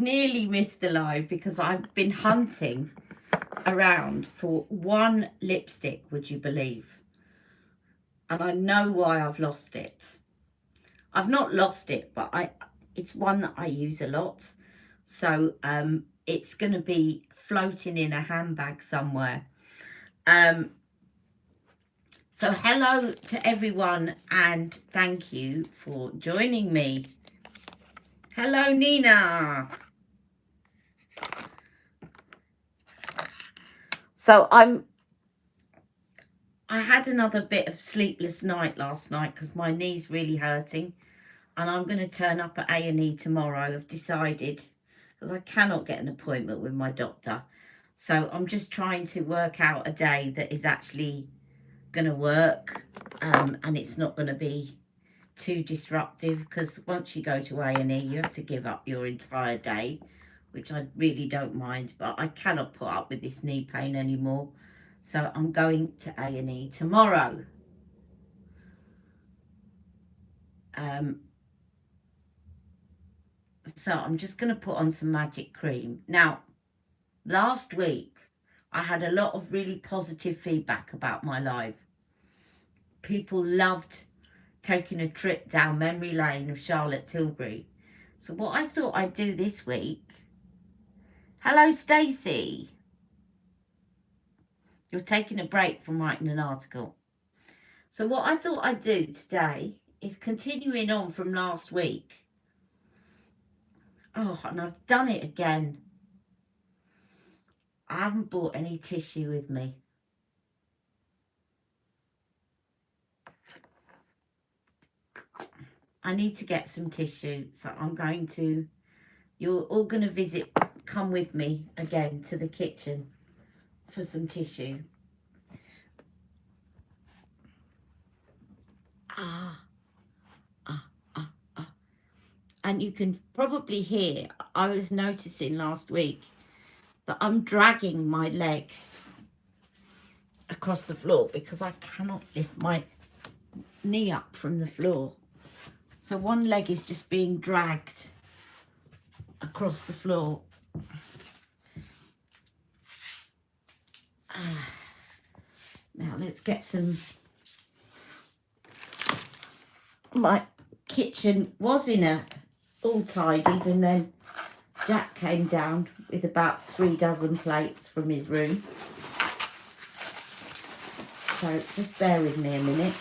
nearly missed the live because I've been hunting around for one lipstick, would you believe? And I know why I've lost it. I've not lost it, but it's one that I use a lot. So it's going to be floating in a handbag somewhere. So hello to everyone and thank you for joining me. Hello, Nina. So I had another bit of sleepless night last night because my knee's really hurting, and I'm going to turn up at A&E tomorrow. I've decided, because I cannot get an appointment with my doctor. So I'm just trying to work out a day that is actually going to work, and it's not going to be too disruptive, because once you go to A&E you have to give up your entire day, which I really don't mind, but I cannot put up with this knee pain anymore. So I'm going to A&E tomorrow. So I'm just going to put on some magic cream. Now, last week I had a lot of really positive feedback about my live. People loved taking a trip down memory lane of Charlotte Tilbury. So what I thought I'd do this week... Hello, Stacey. You're taking a break from writing an article. So what I thought I'd do today is continuing on from last week. Oh, and I've done it again. I haven't brought any tissue with me. I need to get some tissue. So I'm going to... You're all going to come with me again to the kitchen for some tissue. And you can probably hear, I was noticing last week that I'm dragging my leg across the floor because I cannot lift my knee up from the floor. So one leg is just being dragged across the floor. Now let's get some... My kitchen was in a all tidied, and then Jack came down with about 3 dozen plates from his room. So just bear with me a minute.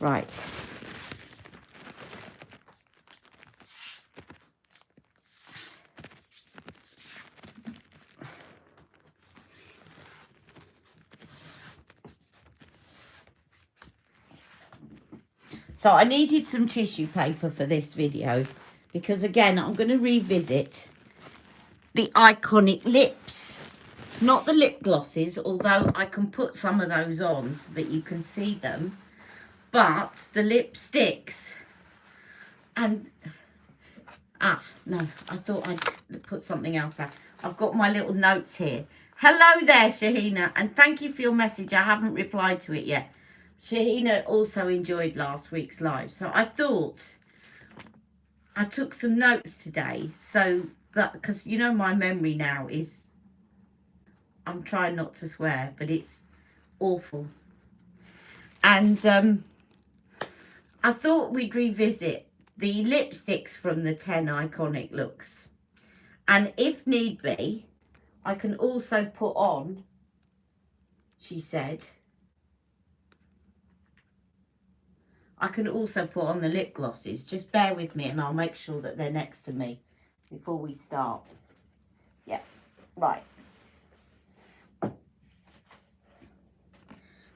Right. So I needed some tissue paper for this video because, again, I'm going to revisit the iconic lips. Not the lip glosses, although I can put some of those on so that you can see them. But the lipsticks. And, no, I thought I'd put something else there. I've got my little notes here. Hello there, Shahina, and thank you for your message. I haven't replied to it yet. Shahina also enjoyed last week's live. So I thought I took some notes today. So that, because you know my memory now is, I'm trying not to swear, but it's awful. And I thought we'd revisit the lipsticks from the 10 iconic looks. And if need be, I can also put on, she said, I can also put on the lip glosses. Just bear with me and I'll make sure that they're next to me before we start. Yeah, right.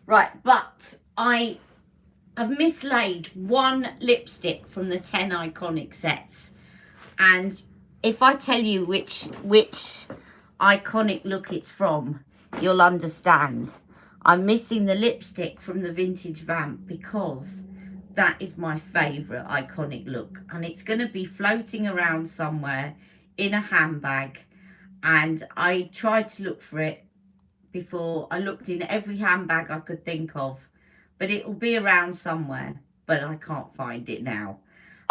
Right, but I have mislaid one lipstick from the 10 iconic sets. And if I tell you which iconic look it's from, you'll understand. I'm missing the lipstick from the vintage vamp because that is my favourite iconic look, and it's going to be floating around somewhere in a handbag. And I tried to look for it before. I looked in every handbag I could think of, but it'll be around somewhere, but I can't find it now.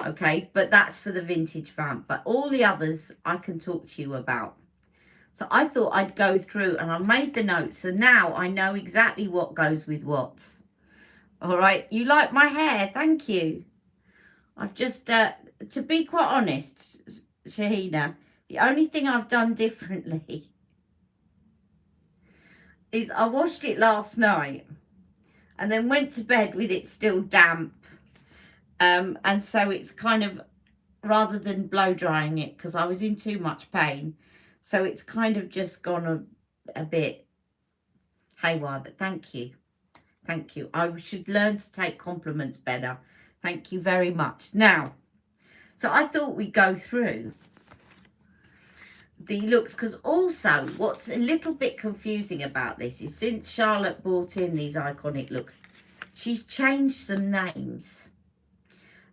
Okay, but that's for the vintage vamp. But all the others I can talk to you about. So I thought I'd go through and I made the notes. So now I know exactly what goes with what. All right, you like my hair? Thank you. I've just, to be quite honest, Shahina, the only thing I've done differently is I washed it last night and then went to bed with it still damp. And so it's kind of, rather than blow drying it, because I was in too much pain, so it's kind of just gone a bit haywire. But thank you. Thank you. I should learn to take compliments better. Thank you very much. Now, so I thought we'd go through the looks, because also what's a little bit confusing about this is since Charlotte brought in these iconic looks, she's changed some names.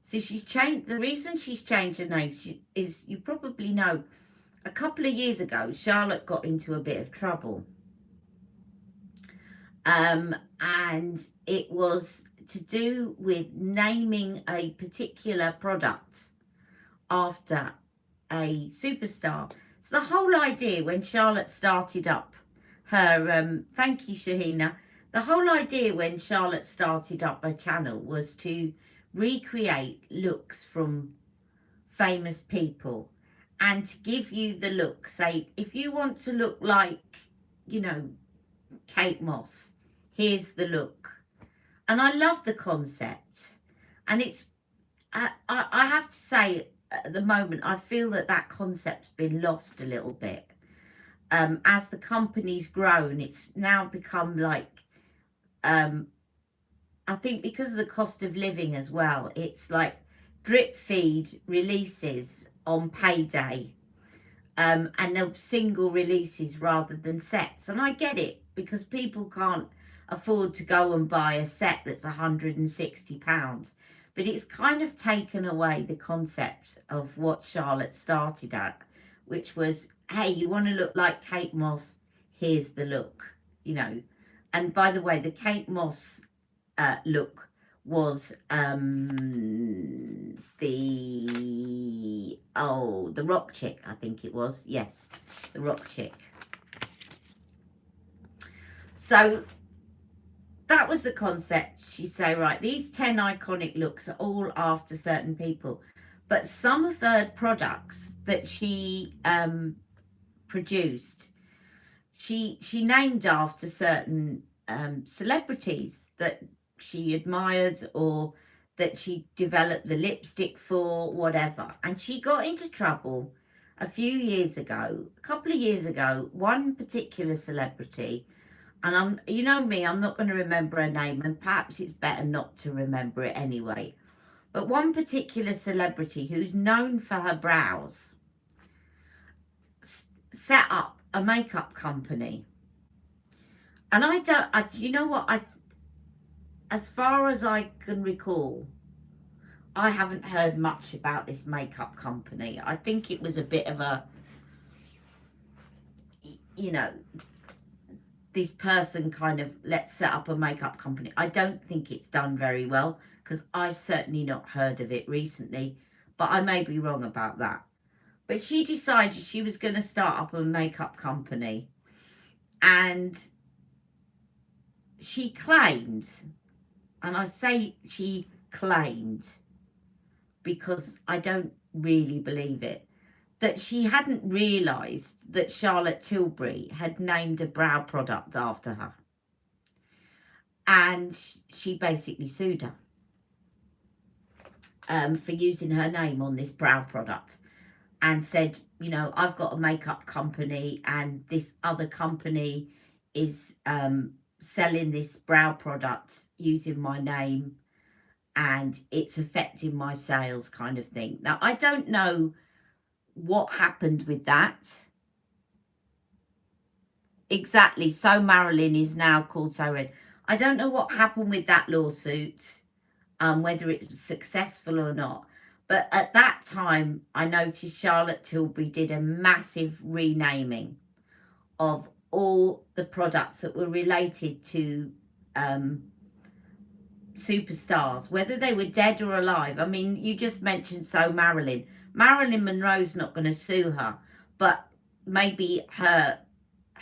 So she's changed, the reason she's changed the name is, you probably know, a couple of years ago, Charlotte got into a bit of trouble. And it was to do with naming a particular product after a superstar. So the whole idea when Charlotte started up her, thank you, Shahina. The whole idea when Charlotte started up her channel was to recreate looks from famous people and to give you the look. Say, if you want to look like, you know, Kate Moss, here's the look. And I love the concept. And it's, I have to say, at the moment, I feel that concept's been lost a little bit. As the company's grown, it's now become like, I think because of the cost of living as well, it's like drip feed releases on payday, and they're single releases rather than sets. And I get it, because people can't afford to go and buy a set that's £160. But it's kind of taken away the concept of what Charlotte started at, which was, hey, you want to look like Kate Moss, here's the look, you know. And by the way, the Kate Moss look was the rock chick, I think it was. Yes, the rock chick. So that was the concept. She'd say, right, these 10 iconic looks are all after certain people, but some of the products that she produced, she named after certain celebrities that she admired or that she developed the lipstick for, whatever. And she got into trouble a couple of years ago, one particular celebrity, and you know me, I'm not going to remember her name, and perhaps it's better not to remember it anyway. But one particular celebrity who's known for her brows set up a makeup company. And you know what, as far as I can recall, I haven't heard much about this makeup company. I think it was a bit of a, you know, this person kind of, let's set up a makeup company. I don't think it's done very well, because I've certainly not heard of it recently, but I may be wrong about that. But she decided she was going to start up a makeup company, and she claimed, and I say she claimed because I don't really believe it, that she hadn't realised that Charlotte Tilbury had named a brow product after her. And she basically sued her for using her name on this brow product, and said, you know, I've got a makeup company and this other company is selling this brow product using my name and it's affecting my sales, kind of thing. Now, I don't know what happened with that exactly. So Marilyn is now called So Red. I don't know what happened with that lawsuit, whether it was successful or not. But at that time, I noticed Charlotte Tilbury did a massive renaming of all the products that were related to superstars, whether they were dead or alive. I mean, you just mentioned Marilyn. Marilyn Monroe's not going to sue her, but maybe her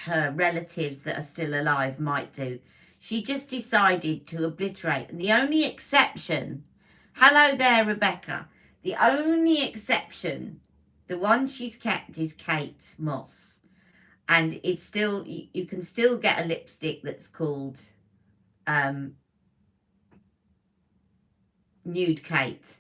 relatives that are still alive might do. She just decided to obliterate. And the only exception, hello there, Rebecca. The only exception, the one she's kept, is Kate Moss. And it's still, you can still get a lipstick that's called Nude Kate.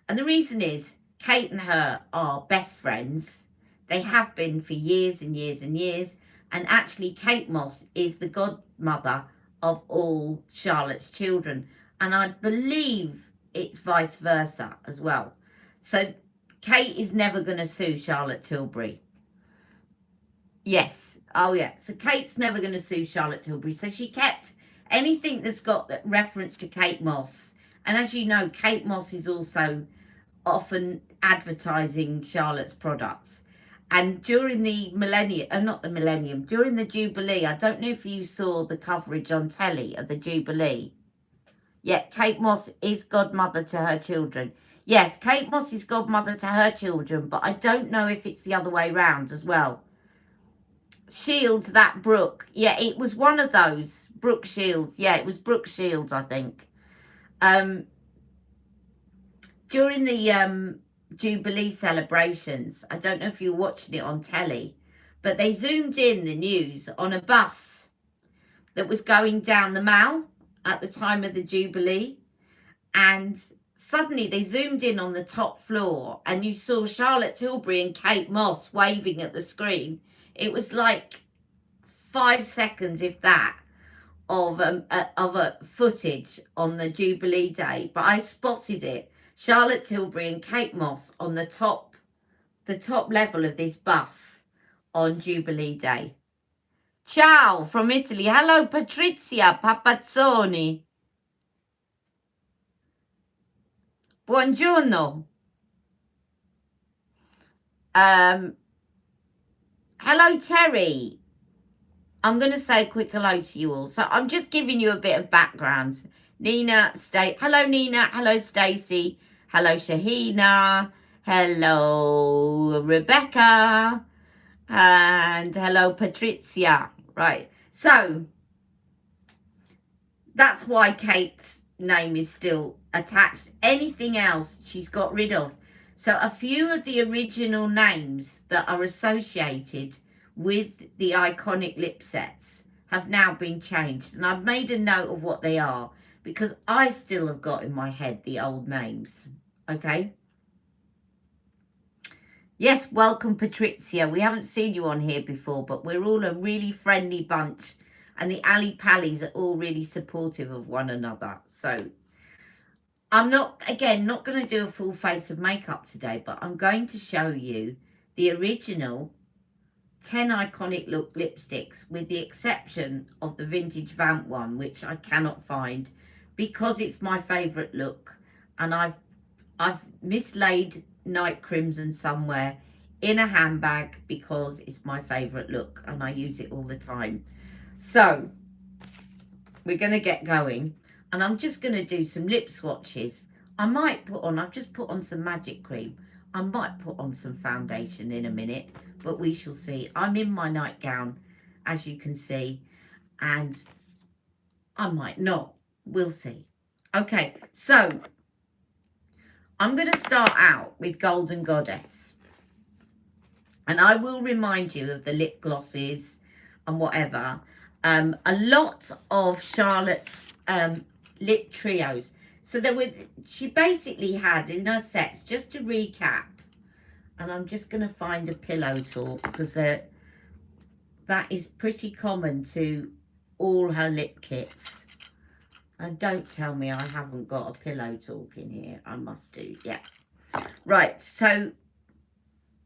And the reason is Kate and her are best friends. They have been for years and years and years. And actually Kate Moss is the godmother of all Charlotte's children. And I believe it's vice versa as well. So Kate is never going to sue Charlotte Tilbury. Yes. Oh, yeah. So Kate's never going to sue Charlotte Tilbury. So she kept anything that's got that reference to Kate Moss. And as you know, Kate Moss is also often advertising Charlotte's products. And during the during the Jubilee, I don't know if you saw the coverage on telly of the Jubilee. Yeah, Kate Moss is godmother to her children. Yes, Kate Moss is godmother to her children, but I don't know if it's the other way round as well. Shield, that Brooke. Yeah, it was one of those. Brooke Shields. Yeah, it was Brooke Shields, I think. During the Jubilee celebrations, I don't know if you were watching it on telly, but they zoomed in the news on a bus that was going down the Mall at the time of the Jubilee, and suddenly they zoomed in on the top floor and you saw Charlotte Tilbury and Kate Moss waving at the screen. It was like 5 seconds, if that, of a footage on the Jubilee day, but I spotted it. Charlotte Tilbury and Kate Moss on the top level of this bus on Jubilee Day. Ciao from Italy. Hello, Patrizia Papazzoni. Buongiorno. Hello, Terry. I'm going to say a quick hello to you all. So I'm just giving you a bit of background. Nina, hello, Nina. Hello, Stacey. Hello, Shahina. Hello, Rebecca. And hello, Patrizia. Right. So that's why Kate's name is still attached. Anything else she's got rid of. So a few of the original names that are associated with the iconic lip sets have now been changed. And I've made a note of what they are, because I still have got in my head the old names. Okay. Yes, welcome, Patrizia. We haven't seen you on here before, but we're all a really friendly bunch. And the Ali Pallies are all really supportive of one another. So I'm not going to do a full face of makeup today, but I'm going to show you the original 10 iconic look lipsticks, with the exception of the vintage Vamp one, which I cannot find because it's my favourite look, and I've mislaid Night Crimson somewhere in a handbag because it's my favourite look and I use it all the time. So we're going to get going, and I'm just going to do some lip swatches. I've just put on some magic cream. I might put on some foundation in a minute, but we shall see. I'm in my nightgown, as you can see, and I might not. We'll see. Okay, so I'm going to start out with Golden Goddess. And I will remind you of the lip glosses and whatever. A lot of Charlotte's lip trios. So she basically had in her sets, just to recap, and I'm just going to find a pillow talk, because that is pretty common to all her lip kits. And don't tell me I haven't got a pillow talk in here. I must do, yeah. Right, so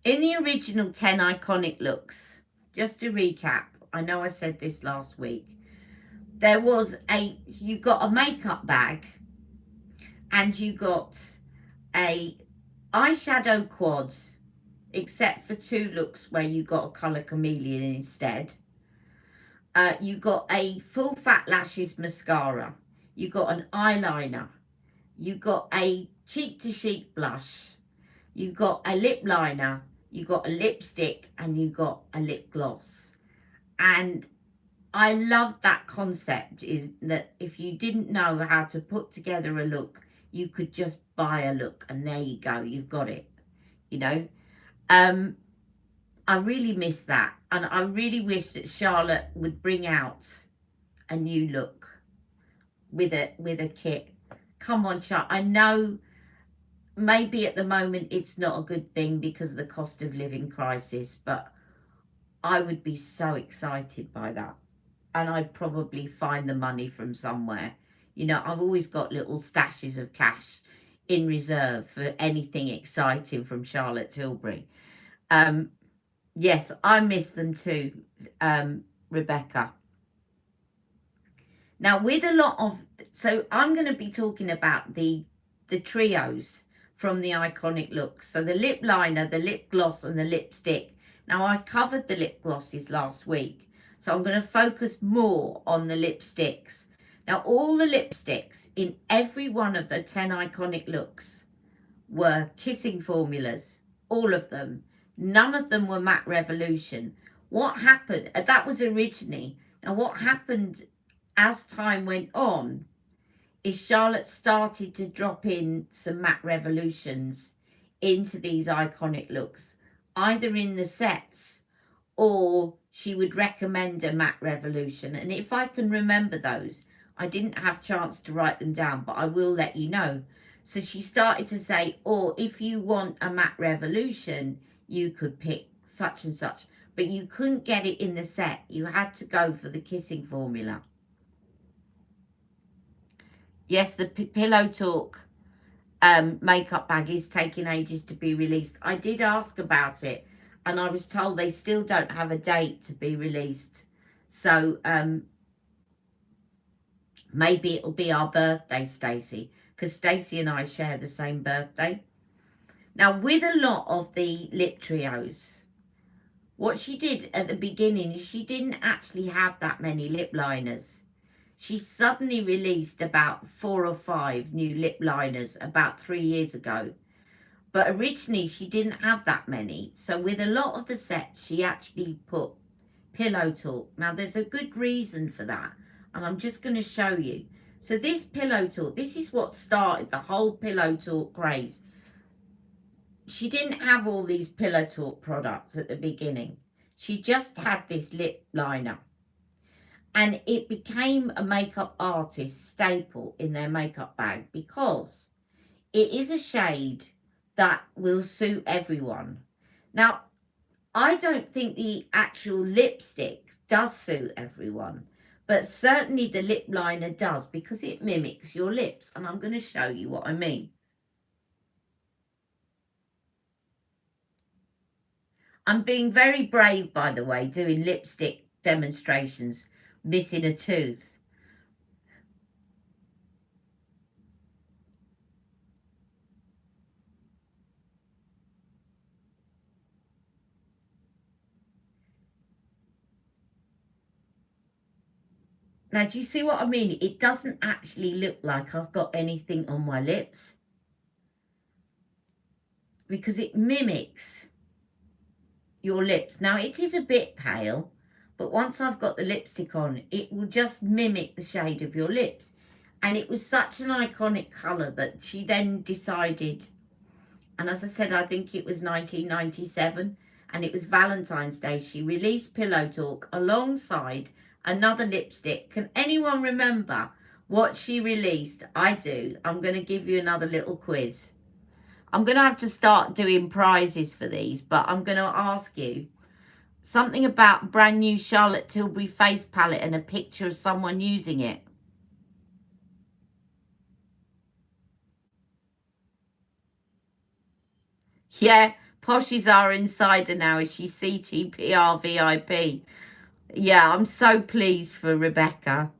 in the original 10 iconic looks, just to recap, I know I said this last week, you got a makeup bag, and you got a eyeshadow quad, except for 2 looks where you got a colour chameleon instead. You got a full fat lashes mascara. you got an eyeliner, you got a cheek-to-cheek blush, you got a lip liner, you got a lipstick, and you got a lip gloss. And I love that concept, is that if you didn't know how to put together a look, you could just buy a look and there you go, you've got it, you know. I really miss that, and I really wish that Charlotte would bring out a new look with a kit. Come on, Charlotte. I know maybe at the moment it's not a good thing because of the cost of living crisis, but I would be so excited by that. And I'd probably find the money from somewhere. You know, I've always got little stashes of cash in reserve for anything exciting from Charlotte Tilbury. Yes, I miss them too, Rebecca. Now, with a lot of, so I'm going to be talking about the trios from the iconic looks. So the lip liner, the lip gloss, and the lipstick. Now, I covered the lip glosses last week, so I'm going to focus more on the lipsticks. Now, all the lipsticks in every one of the 10 iconic looks were kissing formulas, all of them. None of them were Matte Revolution. What happened, that was originally, now what happened as time went on is Charlotte started to drop in some Matte Revolutions into these iconic looks, either in the sets or she would recommend a Matte Revolution. And if I can remember those, I didn't have a chance to write them down, but I will let you know. So she started to say, or if you want a Matte Revolution, you could pick such and such, but you couldn't get it in the set. You had to go for the kissing formula. Yes, the Pillow Talk makeup bag is taking ages to be released. I did ask about it, and I was told they still don't have a date to be released. So maybe it'll be our birthday, Stacey, because Stacey and I share the same birthday. Now, with a lot of the lip trios, what she did at the beginning is she didn't actually have that many lip liners. She suddenly released about 4 or 5 new lip liners about 3 years ago. But originally she didn't have that many. So with a lot of the sets, she actually put Pillow Talk. Now there's a good reason for that. And I'm just going to show you. So this Pillow Talk, this is what started the whole Pillow Talk craze. She didn't have all these Pillow Talk products at the beginning. She just had this lip liner. And it became a makeup artist staple in their makeup bag because it is a shade that will suit everyone. Now, I don't think the actual lipstick does suit everyone, but certainly the lip liner does because it mimics your lips. And I'm going to show you what I mean. I'm being very brave, by the way, doing lipstick demonstrations, missing a tooth. Now, do you see what I mean? It doesn't actually look like I've got anything on my lips because it mimics your lips. Now, it is a bit pale, but once I've got the lipstick on, it will just mimic the shade of your lips. And it was such an iconic colour that she then decided, and as I said, I think it was 1997, and it was Valentine's Day, she released Pillow Talk alongside another lipstick. Can anyone remember what she released? I do. I'm going to give you another little quiz. I'm going to have to start doing prizes for these, but I'm going to ask you something about brand new Charlotte Tilbury face palette and a picture of someone using it. Yeah, Poshy's our insider now. Is she CTPR VIP? Yeah, I'm so pleased for Rebecca.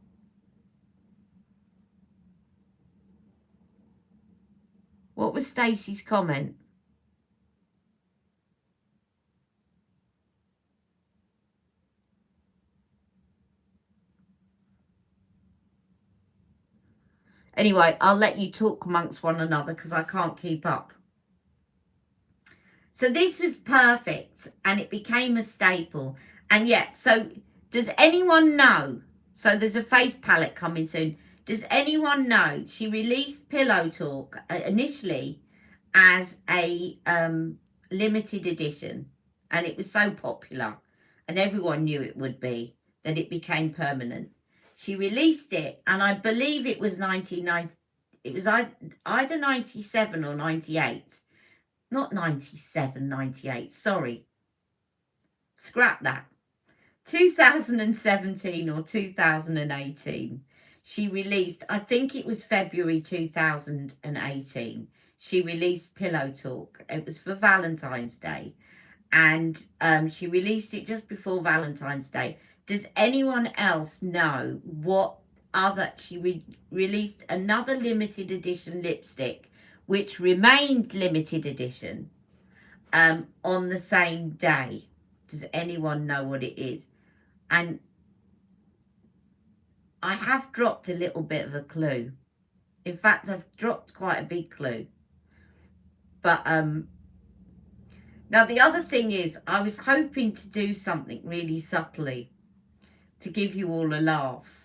What was Stacey's comment? Anyway, I'll let you talk amongst one another because I can't keep up. So this was perfect and it became a staple. And yet, so does anyone know? So there's a face palette coming soon. Does anyone know she released Pillow Talk initially as a limited edition, and it was so popular and everyone knew it would be that it became permanent. She released it, and I believe it was 1990. It was either 97 or 98. Not 97, 98. Sorry. Scrap that. 2017 or 2018. She released, I think it was February 2018. She released Pillow Talk. It was for Valentine's Day. And she released it just before Valentine's Day. Does anyone else know what other... She released another limited edition lipstick, which remained limited edition on the same day. Does anyone know what it is? And I have dropped a little bit of a clue. In fact, I've dropped quite a big clue. But now the other thing is, I was hoping to do something really subtly to give you all a laugh.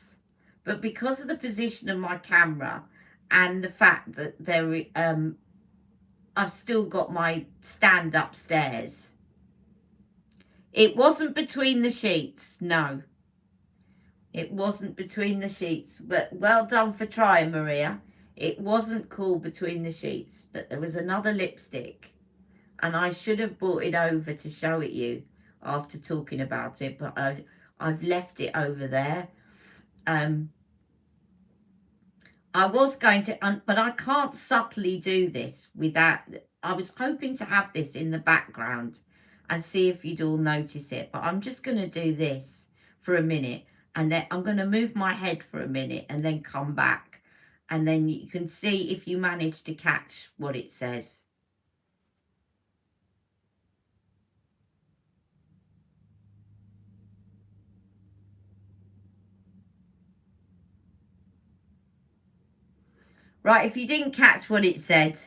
But because of the position of my camera and the fact that I've still got my stand upstairs. It wasn't between the sheets, no. It wasn't between the sheets, but well done for trying, Maria. It wasn't called Between the Sheets, but there was another lipstick, and I should have brought it over to show it you after talking about it, but I've left it over there. I was going to, but I can't subtly do this without, I was hoping to have this in the background and see if you'd all notice it, but I'm just going to do this for a minute, and then I'm going to move my head for a minute and then come back, and then you can see if you manage to catch what it says. Right, if you didn't catch what it said,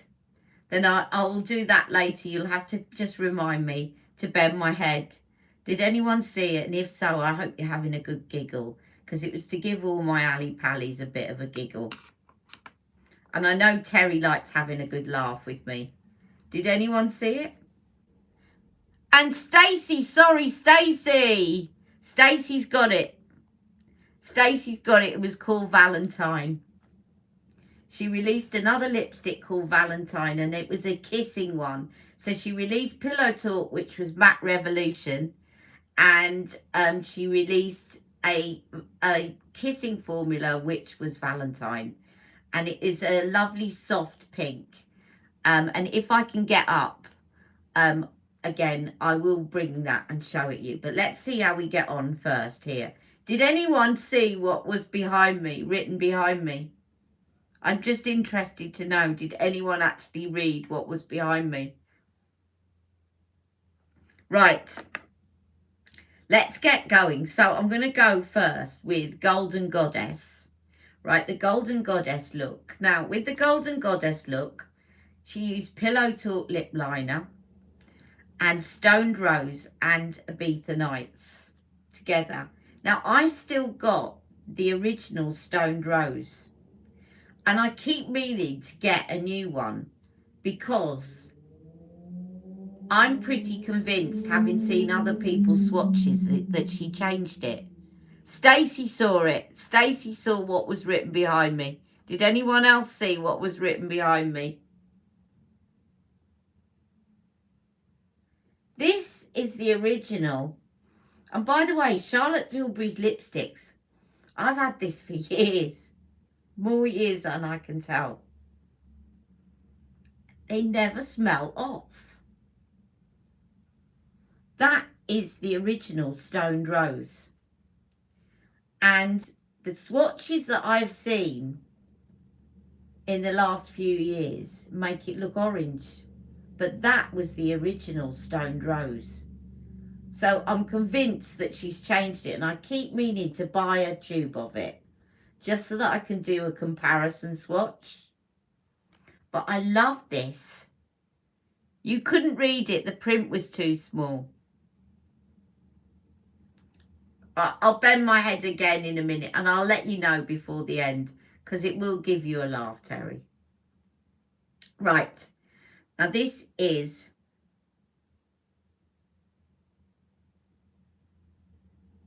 then I will do that later. You'll have to just remind me to bend my head. Did anyone see it? And if so, I hope you're having a good giggle, because it was to give all my Ali Pallies a bit of a giggle. And I know Terry likes having a good laugh with me. Did anyone see it? And Stacey, sorry, Stacey. Stacey's got it. Stacey's got it. It was called Valentine. She released another lipstick called Valentine, and it was a kissing one. So she released Pillow Talk, which was Matte Revolution, and she released a kissing formula, which was Valentine. And it is a lovely soft pink. And if I can get up, again, I will bring that and show it you. But let's see how we get on first here. Did anyone see what was behind me, written behind me? I'm just interested to know, did anyone actually read what was behind me? Right, let's get going. So I'm going to go first with Golden Goddess. Right, the Golden Goddess look. Now, with the Golden Goddess look, she used Pillow Talk lip liner and Stoned Rose and Ibiza Nights together. Now, I've still got the original Stoned Rose. And I keep meaning to get a new one because I'm pretty convinced, having seen other people's swatches, that she changed it. Stacey saw it. Stacey saw what was written behind me. Did anyone else see what was written behind me? This is the original. And by the way, Charlotte Tilbury's lipsticks, I've had this for years. More years than I can tell. They never smell off. That is the original Stoned Rose. And the swatches that I've seen in the last few years make it look orange. But that was the original Stoned Rose. So I'm convinced that she's changed it. And I keep meaning to buy a tube of it just so that I can do a comparison swatch. But I love this. You couldn't read it. The print was too small. I'll bend my head again in a minute and I'll let you know before the end, because it will give you a laugh, Terry. Right. Now this is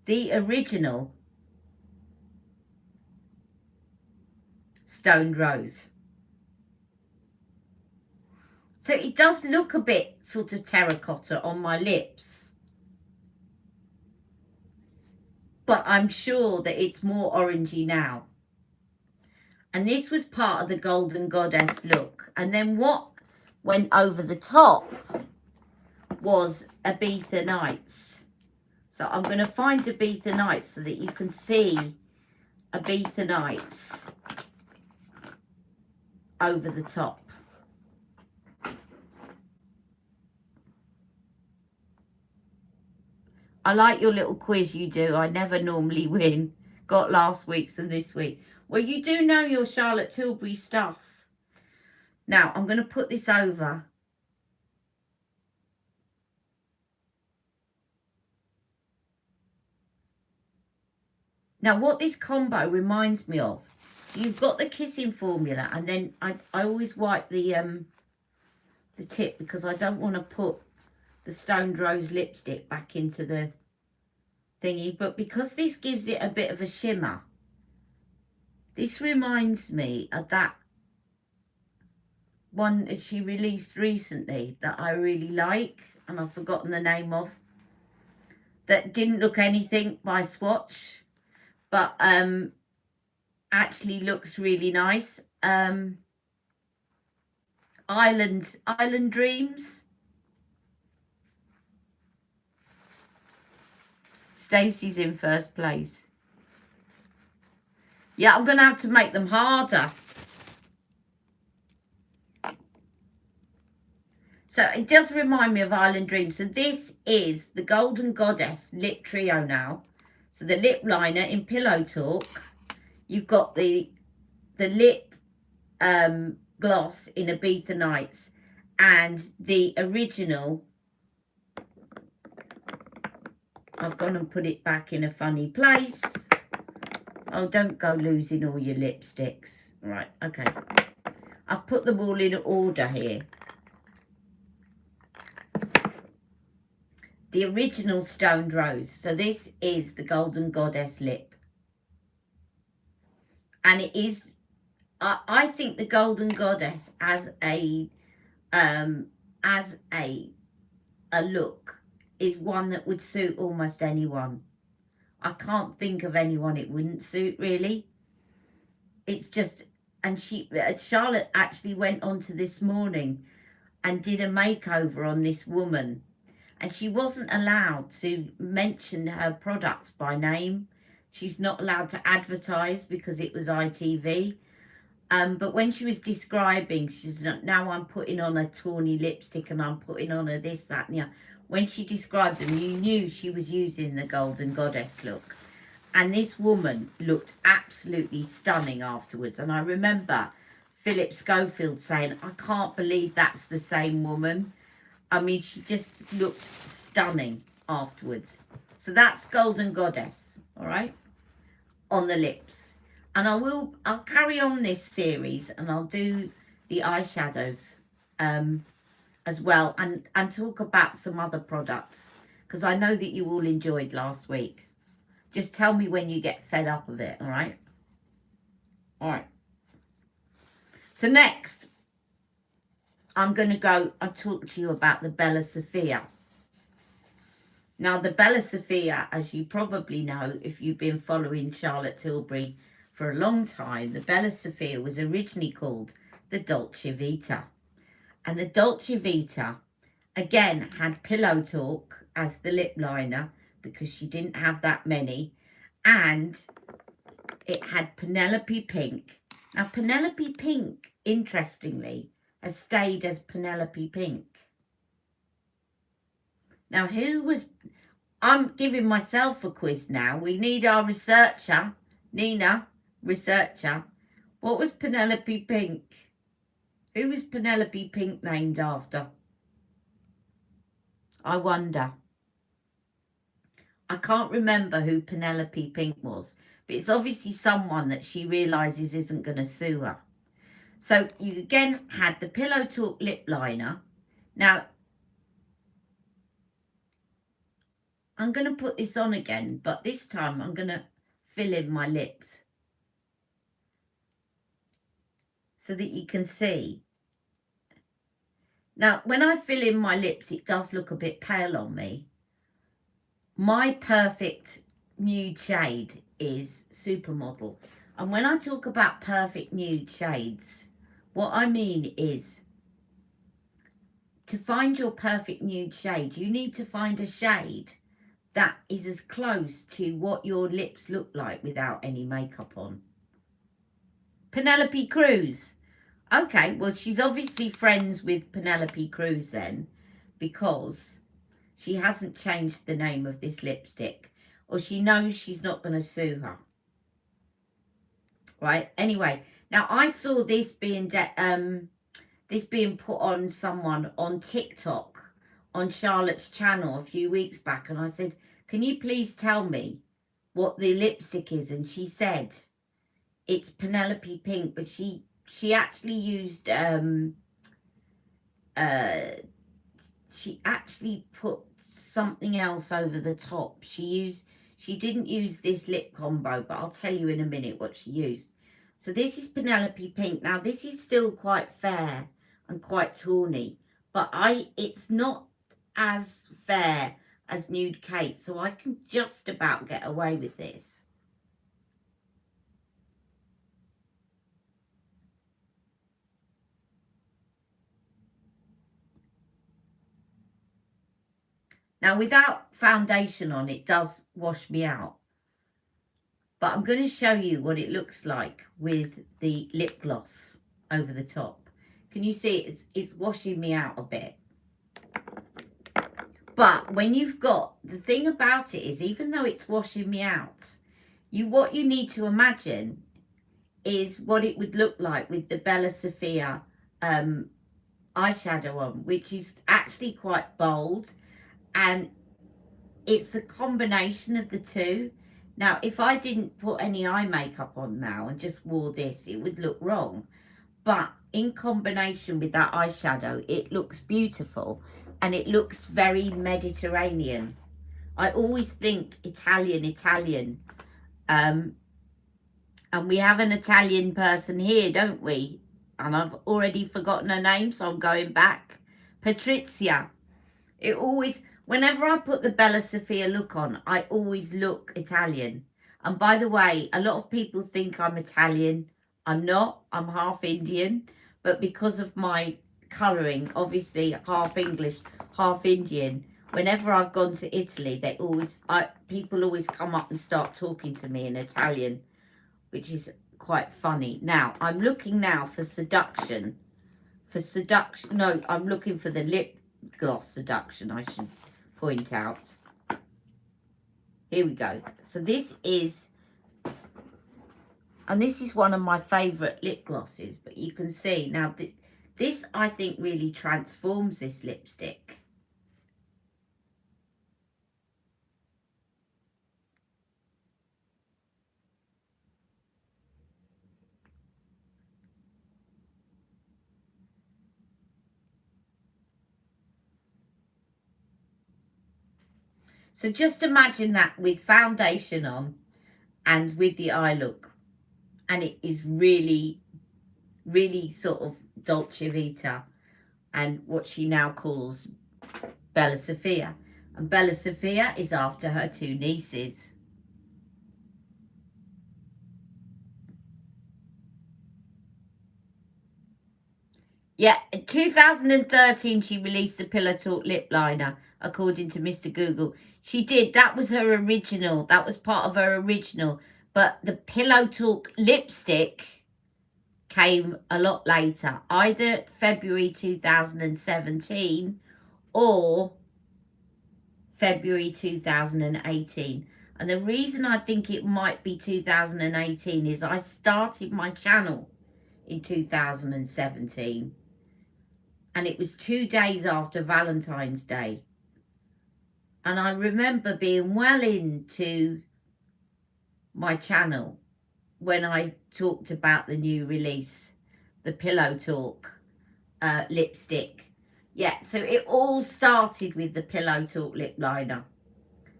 the original Stoned Rose. So it does look a bit sort of terracotta on my lips. But I'm sure that it's more orangey now. And this was part of the Golden Goddess look. And then what went over the top was Ibiza Nights. So I'm going to find Ibiza Nights so that you can see Ibiza Nights over the top. I like your little quiz you do. I never normally win. Got last week's and this week. Well, you do know your Charlotte Tilbury stuff. Now, I'm going to put this over. Now, what this combo reminds me of, so you've got the kissing formula, and then I always wipe the tip because I don't want to put the Stoned Rose lipstick back into the thingy. But because this gives it a bit of a shimmer, this reminds me of that one that she released recently that I really like, and I've forgotten the name of, that didn't look anything by swatch, but actually looks really nice. Island Dreams. Stacey's in first place. Yeah, I'm going to have to make them harder. So it does remind me of Island Dreams. So this is the Golden Goddess Lip Trio now. So the lip liner in Pillow Talk. You've got the lip gloss in Ibiza Nights. And the original, I've gone and put it back in a funny place. Oh, don't go losing all your lipsticks. Right, okay. I've put them all in order here. The original Stoned Rose. So this is the Golden Goddess lip. And it is, I think the Golden Goddess as a look is one that would suit almost anyone. I can't think of anyone it wouldn't suit, really. It's just, and Charlotte actually went on to this morning and did a makeover on this woman. And she wasn't allowed to mention her products by name. She's not allowed to advertise because it was ITV. But when she was describing, she's now I'm putting on a tawny lipstick and I'm putting on a this, that and the other. When she described them, you knew she was using the Golden Goddess look. And this woman looked absolutely stunning afterwards. And I remember Philip Schofield saying, I can't believe that's the same woman. I mean, she just looked stunning afterwards. So that's Golden Goddess, all right, on the lips. And I'll carry on this series and I'll do the eyeshadows as well, and talk about some other products, because I know that you all enjoyed last week. Just tell me when you get fed up of it, all right? All right. So next, I'm going to talk to you about the Bella Sophia. Now, the Bella Sophia, as you probably know, if you've been following Charlotte Tilbury for a long time, the Bella Sophia was originally called the Dolce Vita. And the Dolce Vita, again, had Pillow Talk as the lip liner because she didn't have that many. And it had Penelope Pink. Now, Penelope Pink, interestingly, has stayed as Penelope Pink. Now, I'm giving myself a quiz now. We need our researcher, Nina. researcher. What was Penelope Pink? Who was Penelope Pink named after? I wonder. I can't remember who Penelope Pink was, but it's obviously someone that she realises isn't going to sue her. So you again had the Pillow Talk lip liner. Now, I'm going to put this on again, but this time I'm going to fill in my lips so that you can see. Now, when I fill in my lips, it does look a bit pale on me. My perfect nude shade is Supermodel. And when I talk about perfect nude shades, what I mean is to find your perfect nude shade, you need to find a shade that is as close to what your lips look like without any makeup on. Penelope Cruz. Okay, well, she's obviously friends with Penelope Cruz then, because she hasn't changed the name of this lipstick, or she knows she's not going to sue her. Right? Anyway, now I saw this being put on someone on TikTok on Charlotte's channel a few weeks back, and I said, can you please tell me what the lipstick is? And she said it's Penelope Pink, but she actually used she actually put something else over the top. She didn't use this lip combo, but I'll tell you in a minute what she used. So this is Penelope Pink. Now this is still quite fair and quite tawny, but it's not as fair as Nude Kate, so I can just about get away with this. Now, without foundation on, it does wash me out. But I'm going to show you what it looks like with the lip gloss over the top. Can you see it's washing me out a bit? But when you've got, the thing about it is, even though it's washing me out, what you need to imagine is what it would look like with the Bella Sophia eyeshadow on, which is actually quite bold. And it's the combination of the two. Now, if I didn't put any eye makeup on now and just wore this, it would look wrong. But in combination with that eyeshadow, it looks beautiful. And it looks very Mediterranean. I always think Italian. And we have an Italian person here, don't we? And I've already forgotten her name, so I'm going back. Patrizia. It always... Whenever I put the Bella Sophia look on, I always look Italian. And by the way, a lot of people think I'm Italian. I'm not. I'm half Indian. But because of my colouring, obviously half English, half Indian, whenever I've gone to Italy, people always come up and start talking to me in Italian, which is quite funny. Now, I'm looking now for Seduction. No, I'm looking for the lip gloss Seduction, I should point out. Here we go. So this is one of my favourite lip glosses, but you can see now this I think really transforms this lipstick. So just imagine that with foundation on and with the eye look. And it is really, really sort of Dolce Vita and what she now calls Bella Sophia. And Bella Sophia is after her two nieces. Yeah, in 2013 she released the Pillow Talk lip liner, according to Mr. Google. She did. That was her original. That was part of her original. But the Pillow Talk lipstick came a lot later, either February 2017 or February 2018. And the reason I think it might be 2018 is I started my channel in 2017. And it was 2 days after Valentine's Day. And I remember being well into my channel when I talked about the new release, the Pillow Talk lipstick. Yeah, so it all started with the Pillow Talk lip liner.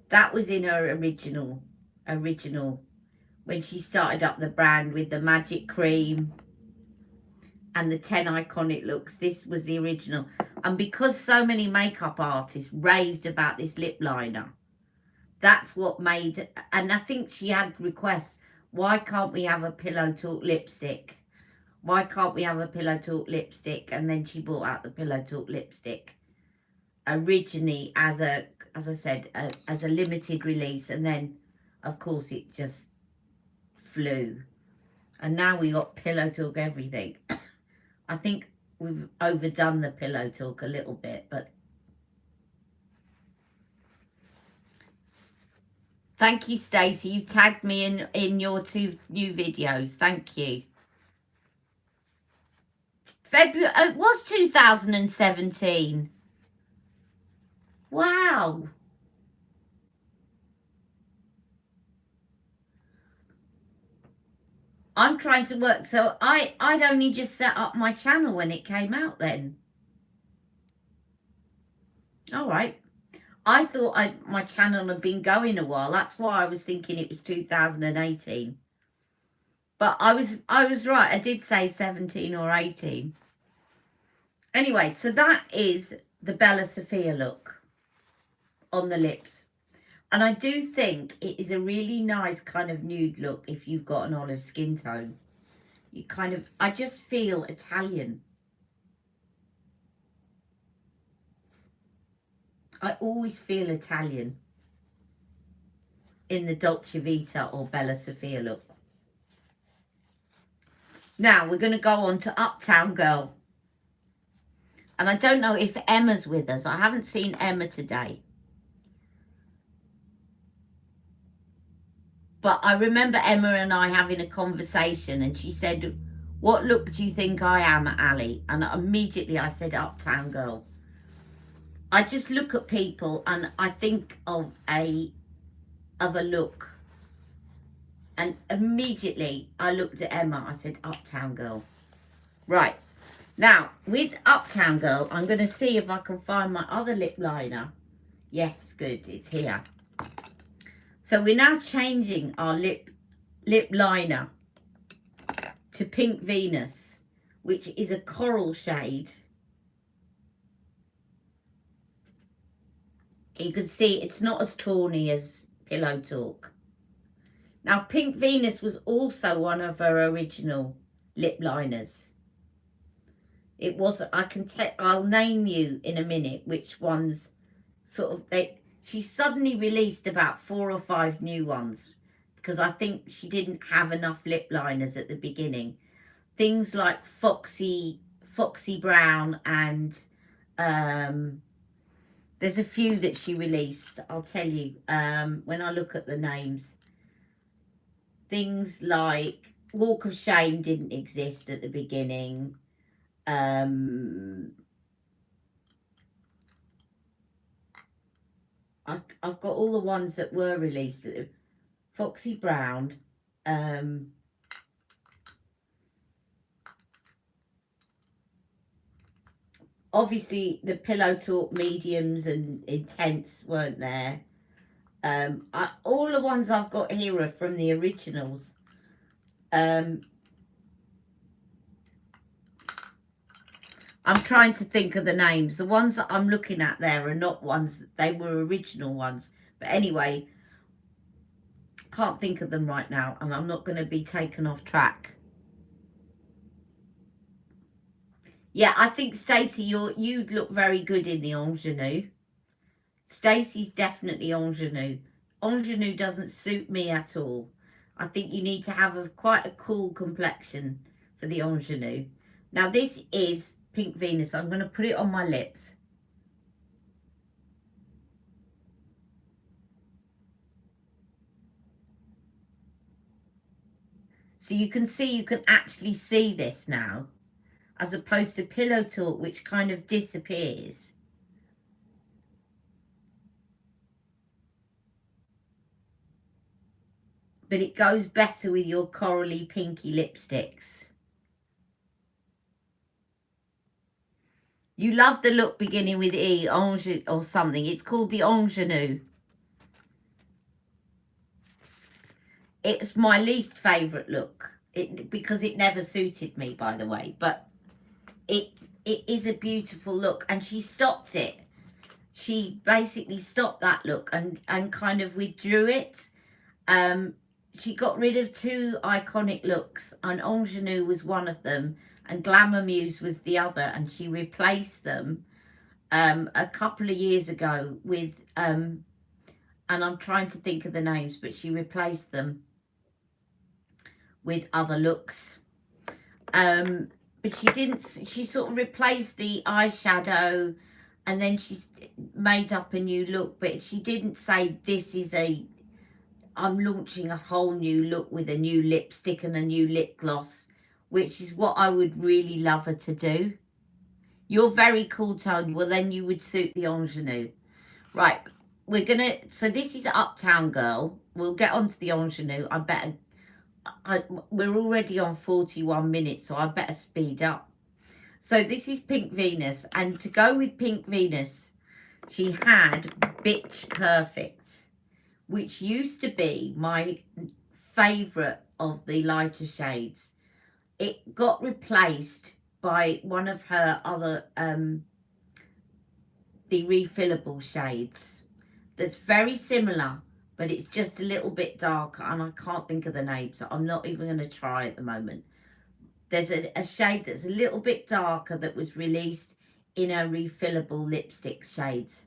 That was in her original, when she started up the brand with the magic cream and the 10 iconic looks. This was the original. And because so many makeup artists raved about this lip liner, that's what made, and I think she had requests, why can't we have a Pillow Talk lipstick? Why can't we have a Pillow Talk lipstick? And then she brought out the Pillow Talk lipstick originally as a, as I said, as a limited release. And then, of course, it just flew. And now we got Pillow Talk everything. I think we've overdone the Pillow Talk a little bit, but thank you, Stacey. You tagged me in your 2 new videos. Thank you. February, it was 2017. Wow. I'm trying to work. So I'd only just set up my channel when it came out then. All right. I thought my channel had been going a while. That's why I was thinking it was 2018. But I was right. I did say 17 or 18. Anyway, so that is the Bella Sophia look on the lips. And I do think it is a really nice kind of nude look if you've got an olive skin tone. You kind of, I just feel Italian. I always feel Italian in the Dolce Vita or Bella Sophia look. Now we're going to go on to Uptown Girl. And I don't know if Emma's with us. I haven't seen Emma today. But I remember Emma and I having a conversation and she said, what look do you think I am, Ali? And immediately I said Uptown Girl. I just look at people and I think of a look. And immediately I looked at Emma. I said Uptown Girl. Right. Now, with Uptown Girl, I'm going to see if I can find my other lip liner. Yes, good. It's here. So we're now changing our lip liner to Pink Venus, which is a coral shade. You can see it's not as tawny as Pillow Talk. Now, Pink Venus was also one of her original lip liners. It was, I'll name you in a minute which ones sort of, she suddenly released about 4 or 5 new ones because I think she didn't have enough lip liners at the beginning. Things like Foxy Brown and there's a few that she released, I'll tell you, when I look at the names. Things like Walk of Shame didn't exist at the beginning. I've got all the ones that were released. Foxy Brown. Obviously, the Pillow Talk mediums and intense weren't there. All the ones I've got here are from the originals. I'm trying to think of the names. The ones that I'm looking at there are not ones, they were original ones. But anyway, can't think of them right now, and I'm not going to be taken off track. Yeah, I think Stacey, you'd look very good in the ingenue. Stacey's definitely ingenue. Ingenue doesn't suit me at all. I think you need to have quite a cool complexion for the ingenue. Now this is Pink Venus. I'm going to put it on my lips. So you can see, you can actually see this now, as opposed to Pillow Talk, which kind of disappears. But it goes better with your corally pinky lipsticks. You love the look beginning with E, Ange or something. It's called the Ingenue. It's my least favourite look, because it never suited me, by the way. But it is a beautiful look, and she stopped it. She basically stopped that look and kind of withdrew it. She got rid of two iconic looks, and Ingenue was one of them, and Glamour Muse was the other, and she replaced them a couple of years ago with, and I'm trying to think of the names, but she replaced them with other looks. But she didn't, she sort of replaced the eyeshadow, and then she's made up a new look, but she didn't say this is I'm launching a whole new look with a new lipstick and a new lip gloss, which is what I would really love her to do. You're very cool toned. Well, then you would suit the Ingenue. Right, we're gonna, so this is Uptown Girl. We'll get on to the Ingenue. We're already on 41 minutes, so I better speed up. So this is Pink Venus, and to go with Pink Venus, she had Bitch Perfect, which used to be my favourite of the lighter shades. It got replaced by one of her other, the refillable shades, that's very similar, but it's just a little bit darker, and I can't think of the name, so I'm not even going to try at the moment. There's a shade that's a little bit darker that was released in her refillable lipstick shades.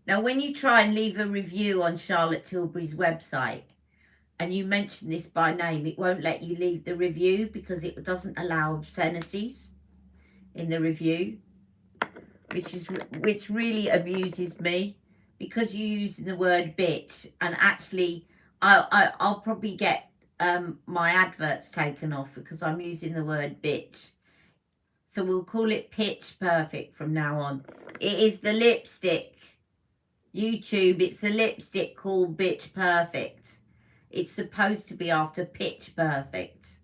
Now, when you try and leave a review on Charlotte Tilbury's website and you mention this by name, it won't let you leave the review because it doesn't allow obscenities in the review, which really amuses me, because you're using the word bitch, and actually I'll probably get my adverts taken off because I'm using the word bitch. So we'll call it Pitch Perfect from now on. It is the lipstick. YouTube, it's a lipstick called Bitch Perfect. It's supposed to be after Pitch Perfect.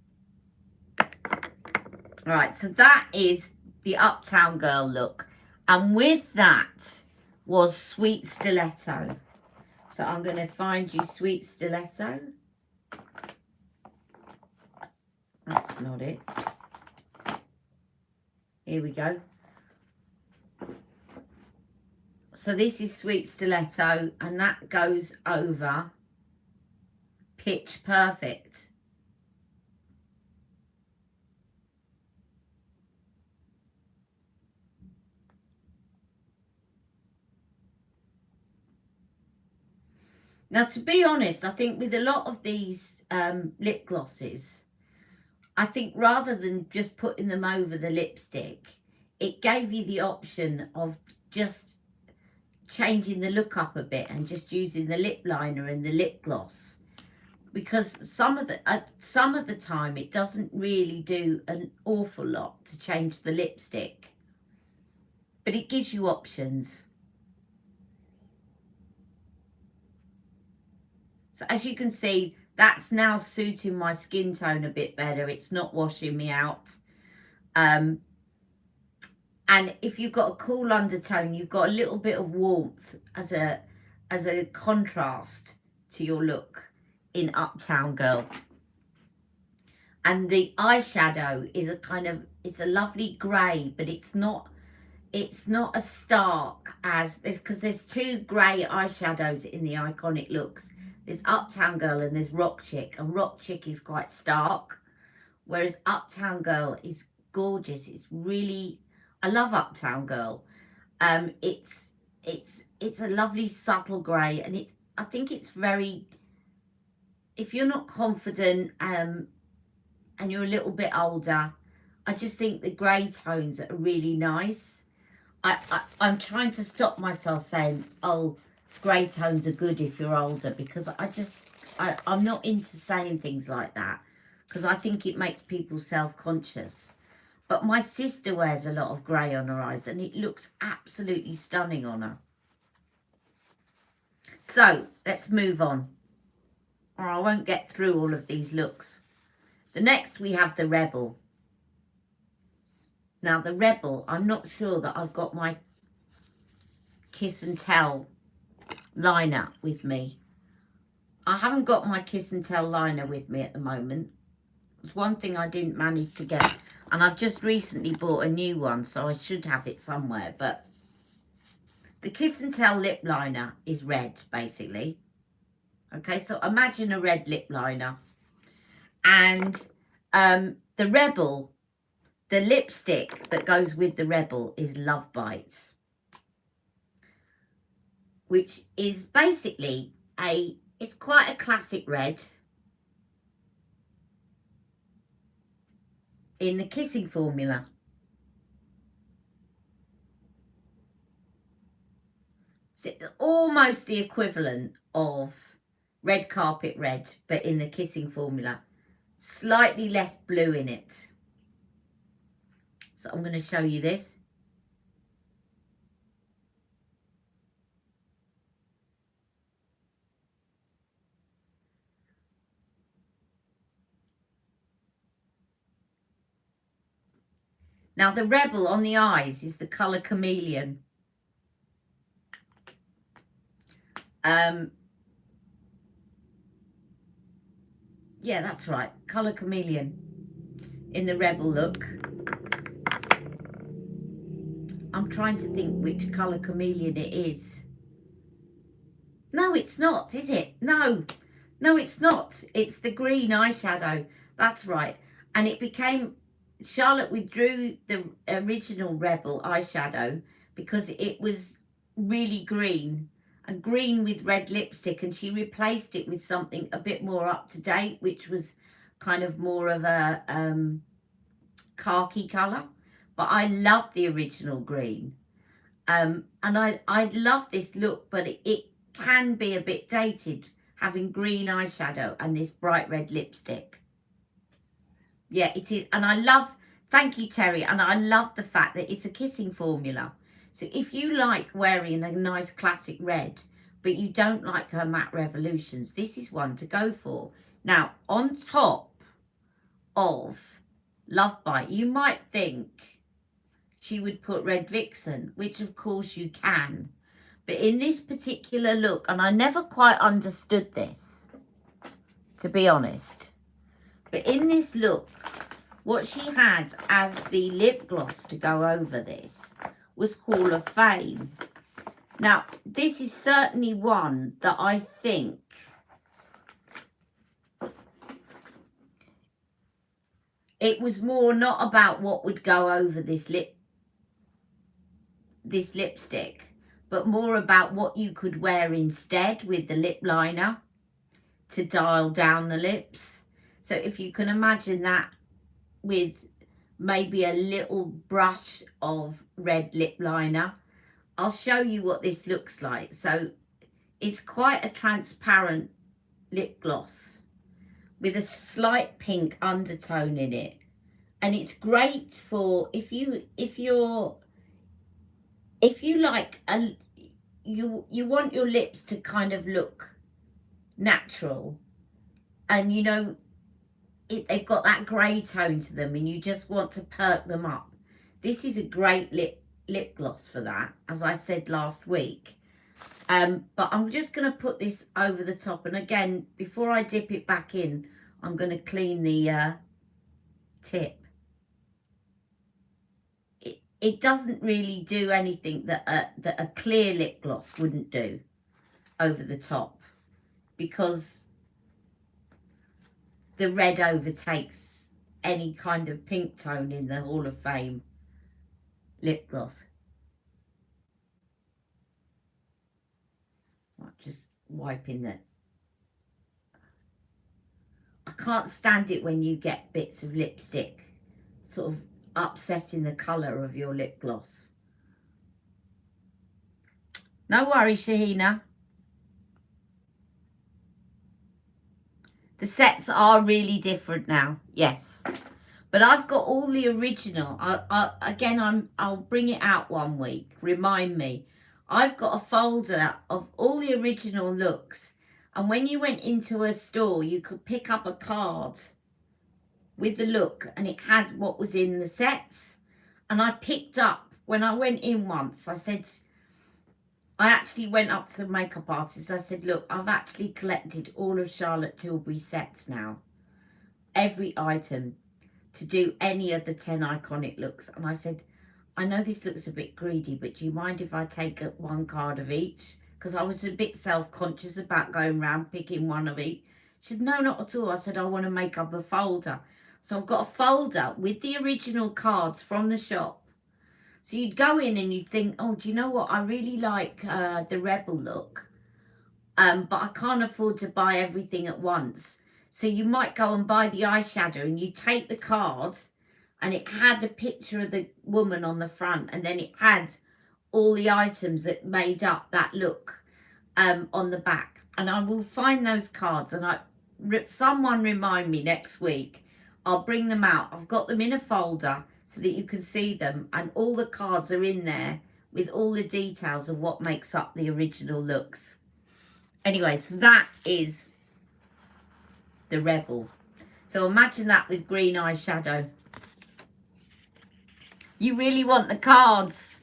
Right, so that is the Uptown Girl look. And with that was Sweet Stiletto. So I'm going to find you Sweet Stiletto. That's not it. Here we go. So this is Sweet Stiletto, and that goes over Pitch Perfect. Now, to be honest, I think with a lot of these lip glosses, I think rather than just putting them over the lipstick, it gave you the option of just changing the look up a bit and just using the lip liner and the lip gloss, because some of the time it doesn't really do an awful lot to change the lipstick, but it gives you options. So as you can see, that's now suiting my skin tone a bit better. It's not washing me out. And if you've got a cool undertone, you've got a little bit of warmth as a contrast to your look in Uptown Girl. And the eyeshadow is it's a lovely grey, but it's not as stark as this, because there's two grey eyeshadows in the iconic looks. There's Uptown Girl and there's Rock Chick, and Rock Chick is quite stark, whereas Uptown Girl is gorgeous. It's really, I love Uptown Girl. It's a lovely subtle grey, and I think it's very, if you're not confident and you're a little bit older, I just think the grey tones are really nice. I'm trying to stop myself saying, oh, grey tones are good if you're older, because I'm not into saying things like that, because I think it makes people self-conscious. But my sister wears a lot of grey on her eyes, and it looks absolutely stunning on her. So, let's move on, or I won't get through all of these looks. The next, we have the Rebel. Now, the Rebel, I'm not sure that I've got my Kiss and Tell liner with me. I haven't got my Kiss and Tell liner with me at the moment. It's one thing I didn't manage to get. And I've just recently bought a new one, so I should have it somewhere. But the Kiss and Tell lip liner is red, basically. Okay, so imagine a red lip liner. And the Rebel, the lipstick that goes with the Rebel is Love Bites, which is basically it's quite a classic red in the kissing formula. So it's almost the equivalent of Red Carpet Red, but in the kissing formula. Slightly less blue in it. So I'm going to show you this. Now the Rebel on the eyes is the colour Chameleon. Yeah, that's right. Colour Chameleon in the Rebel look. I'm trying to think which colour Chameleon it is. No, it's not, is it? No, it's not. It's the green eyeshadow. That's right. And it became... Charlotte withdrew the original Rebel eyeshadow because it was really green and green with red lipstick, and she replaced it with something a bit more up to date, which was kind of more of a khaki colour. But I love the original green, and I love this look, but it can be a bit dated having green eyeshadow and this bright red lipstick. Yeah, it is. And I love, thank you, Terry. And I love the fact that it's a kissing formula. So if you like wearing a nice classic red, but you don't like her matte revolutions, this is one to go for. Now, on top of Love Bite, you might think she would put Red Vixen, which of course you can. But in this particular look, and I never quite understood this, to be honest, but in this look, what she had as the lip gloss to go over this was Hall of Fame. Now, this is certainly one that I think it was more not about what would go over this lipstick, but more about what you could wear instead with the lip liner to dial down the lips. So if you can imagine that with maybe a little brush of red lip liner, I'll show you what this looks like. So it's quite a transparent lip gloss with a slight pink undertone in it. And it's great for if you like you want your lips to kind of look natural, and you know they've got that grey tone to them, and you just want to perk them up. This is a great lip gloss for that, as I said last week. But I'm just going to put this over the top, and again, before I dip it back in, I'm going to clean the tip. It doesn't really do anything that a clear lip gloss wouldn't do over the top, because the red overtakes any kind of pink tone in the Hall of Fame lip gloss. Right, just wiping that. I can't stand it when you get bits of lipstick sort of upsetting the colour of your lip gloss. No worries, Shahina. The sets are really different now, yes. But I've got all the original. I'll bring it out one week. Remind me. I've got a folder of all the original looks. And when you went into a store, you could pick up a card with the look and it had what was in the sets. And I picked up, when I went in once, I actually went up to the makeup artist. I said, look, I've actually collected all of Charlotte Tilbury sets now. Every item to do any of the 10 iconic looks. And I said, I know this looks a bit greedy, but do you mind if I take one card of each? Because I was a bit self-conscious about going around picking one of each. She said, no, not at all. I said, I want to make up a folder. So I've got a folder with the original cards from the shop. So you'd go in and you'd think, oh, do you know what? I really like the Rebel look, but I can't afford to buy everything at once. So you might go and buy the eyeshadow and you take the card and it had a picture of the woman on the front and then it had all the items that made up that look on the back. And I will find those cards and someone remind me next week. I'll bring them out. I've got them in a folder so that you can see them, and all the cards are in there with all the details of what makes up the original looks. Anyway, so that is the Rebel. So imagine that with green eyeshadow. You really want the cards.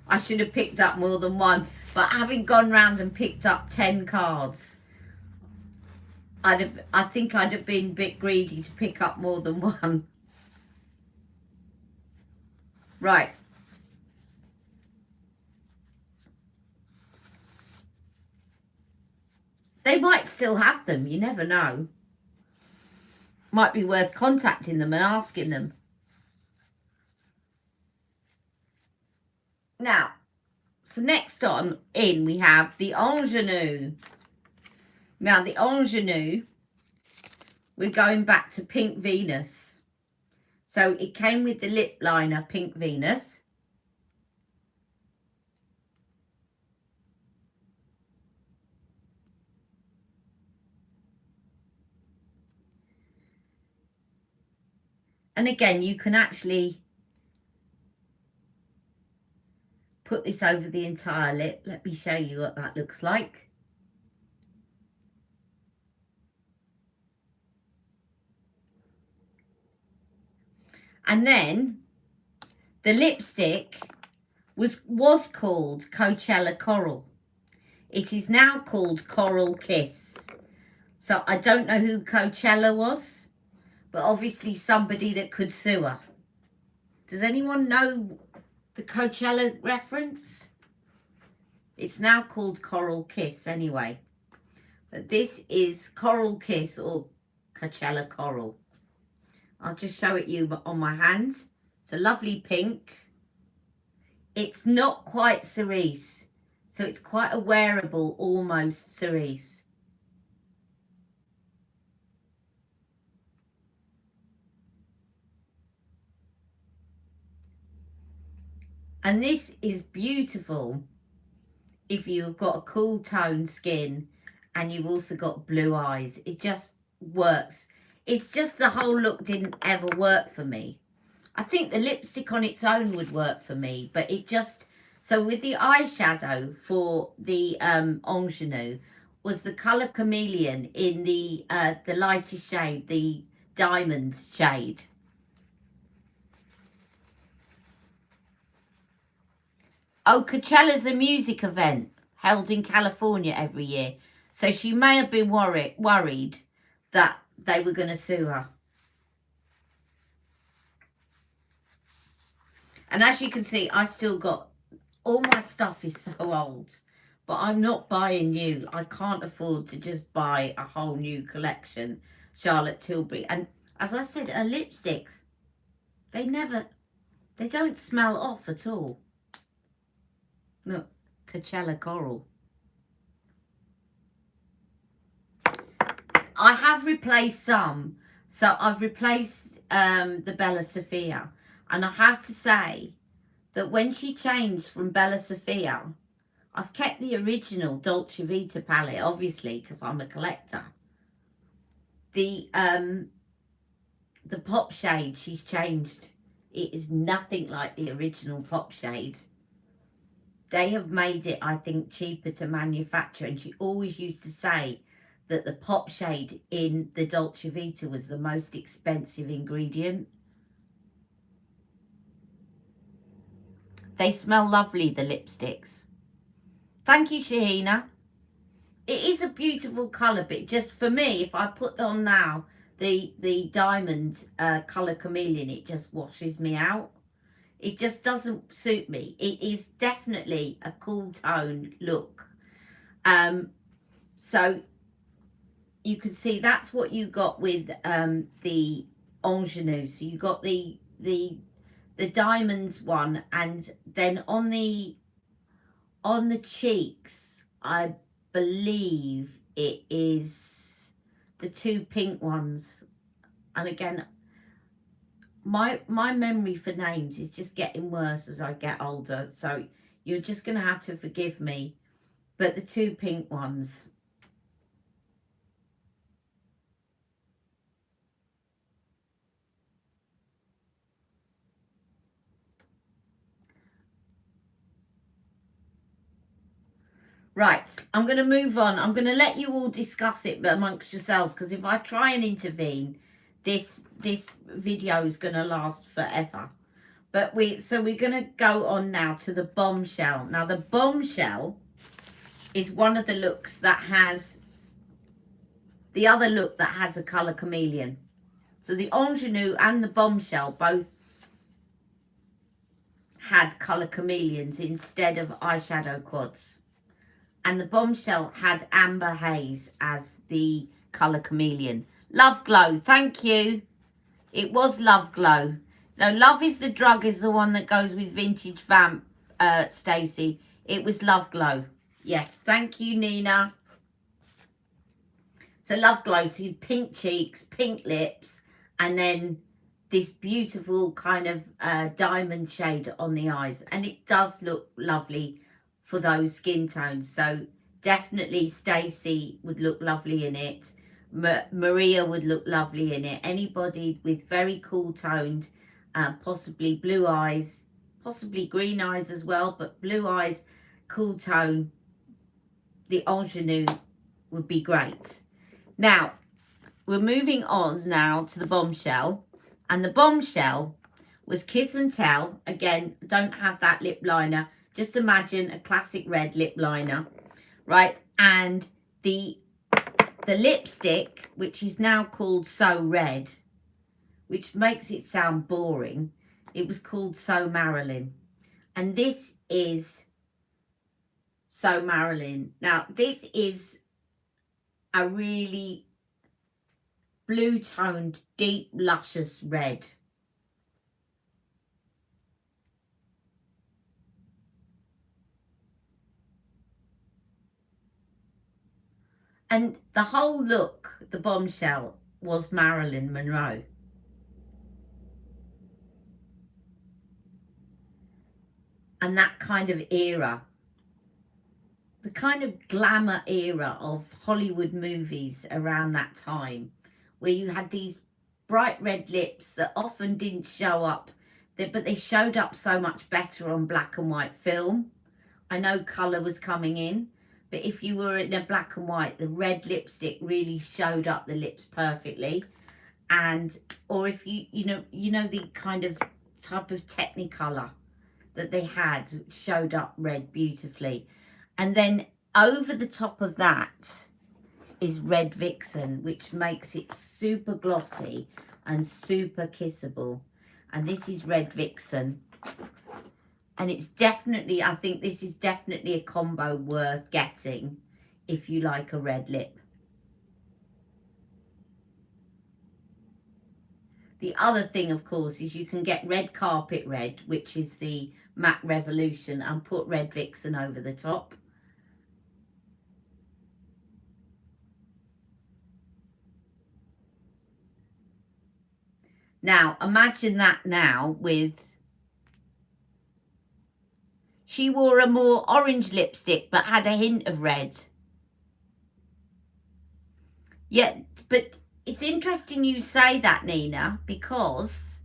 I should have picked up more than one, but having gone round and picked up 10 cards, I think I'd have been a bit greedy to pick up more than one. Right. They might still have them, you never know. Might be worth contacting them and asking them. Now, so next on in we have the Ingenue. Now the Ingenue, we're going back to Pink Venus. So it came with the lip liner Pink Venus. And again, you can actually put this over the entire lip. Let me show you what that looks like. And then the lipstick was called Coachella Coral. It is now called Coral Kiss. So I don't know who Coachella was, but obviously somebody that could sue her. Does anyone know the Coachella reference? It's now called Coral Kiss anyway. But this is Coral Kiss or Coachella Coral. I'll just show it you on my hands. It's a lovely pink. It's not quite cerise, so it's quite a wearable, almost cerise. And this is beautiful if you've got a cool toned skin and you've also got blue eyes. It just works. It's just the whole look didn't ever work for me. I think the lipstick on its own would work for me, but it just... So with the eyeshadow for the Ingenue was the colour Chameleon in the lightest shade, the diamond shade. Oh, Coachella's a music event held in California every year. So she may have been worried that they were going to sue her. And as you can see, I've still got... All my stuff is so old. But I'm not buying new. I can't afford to just buy a whole new collection. Charlotte Tilbury. And as I said, her lipsticks, they don't smell off at all. Look, Coachella Coral. I have replaced some. So I've replaced the Bella Sophia. And I have to say, that when she changed from Bella Sophia, I've kept the original Dolce Vita palette, obviously, because I'm a collector. The pop shade she's changed, it is nothing like the original pop shade. They have made it, I think, cheaper to manufacture, and she always used to say that the pop shade in the Dolce Vita was the most expensive ingredient. They smell lovely, the lipsticks. Thank you, Shahina. It is a beautiful colour, but just for me, if I put on now the diamond colour chameleon, it just washes me out. It just doesn't suit me. It is definitely a cool tone look. So you can see that's what you got with the ingenue. So you got the diamonds one, and then on the cheeks, I believe it is the two pink ones. And again, my memory for names is just getting worse as I get older, so you're just gonna have to forgive me, but the two pink ones. Right, I'm going to move on. I'm going to let you all discuss it amongst yourselves, because if I try and intervene, this video is going to last forever. But we're going to go on now to the bombshell. Now, the bombshell is one of the looks that has the other look that has a colour chameleon. So the ingenue and the bombshell both had colour chameleons instead of eyeshadow quads. And the bombshell had amber haze as the colour chameleon. Love Glow, thank you. It was Love Glow. No, Love is the Drug is the one that goes with Vintage Vamp, Stacey. It was Love Glow. Yes, thank you, Nina. So Love Glow, so you pink cheeks, pink lips, and then this beautiful kind of diamond shade on the eyes. And it does look lovely for those skin tones. So definitely Stacey would look lovely in it. Maria would look lovely in it. Anybody with very cool toned, possibly blue eyes, possibly green eyes as well, but blue eyes, cool tone, the ingenue would be great. Now, we're moving on now to the bombshell. And the bombshell was Kiss and Tell. Again, don't have that lip liner. Just imagine a classic red lip liner, right? And the lipstick, which is now called So Red, which makes it sound boring, it was called So Marilyn. And this is So Marilyn. Now, this is a really blue-toned, deep, luscious red. And the whole look, the bombshell, was Marilyn Monroe. And that kind of era, the kind of glamour era of Hollywood movies around that time, where you had these bright red lips that often didn't show up, but they showed up so much better on black and white film. I know colour was coming in, but if you were in a black and white, the red lipstick really showed up the lips perfectly. And, or if you know the kind of type of Technicolor that they had showed up red beautifully. And then over the top of that is Red Vixen, which makes it super glossy and super kissable. And this is Red Vixen. And it's definitely, I think this is definitely a combo worth getting if you like a red lip. The other thing, of course, is you can get Red Carpet Red, which is the Matte Revolution, and put Red Vixen over the top. Now, imagine that now with she wore a more orange lipstick but had a hint of red. Yeah, but it's interesting you say that, Nina, because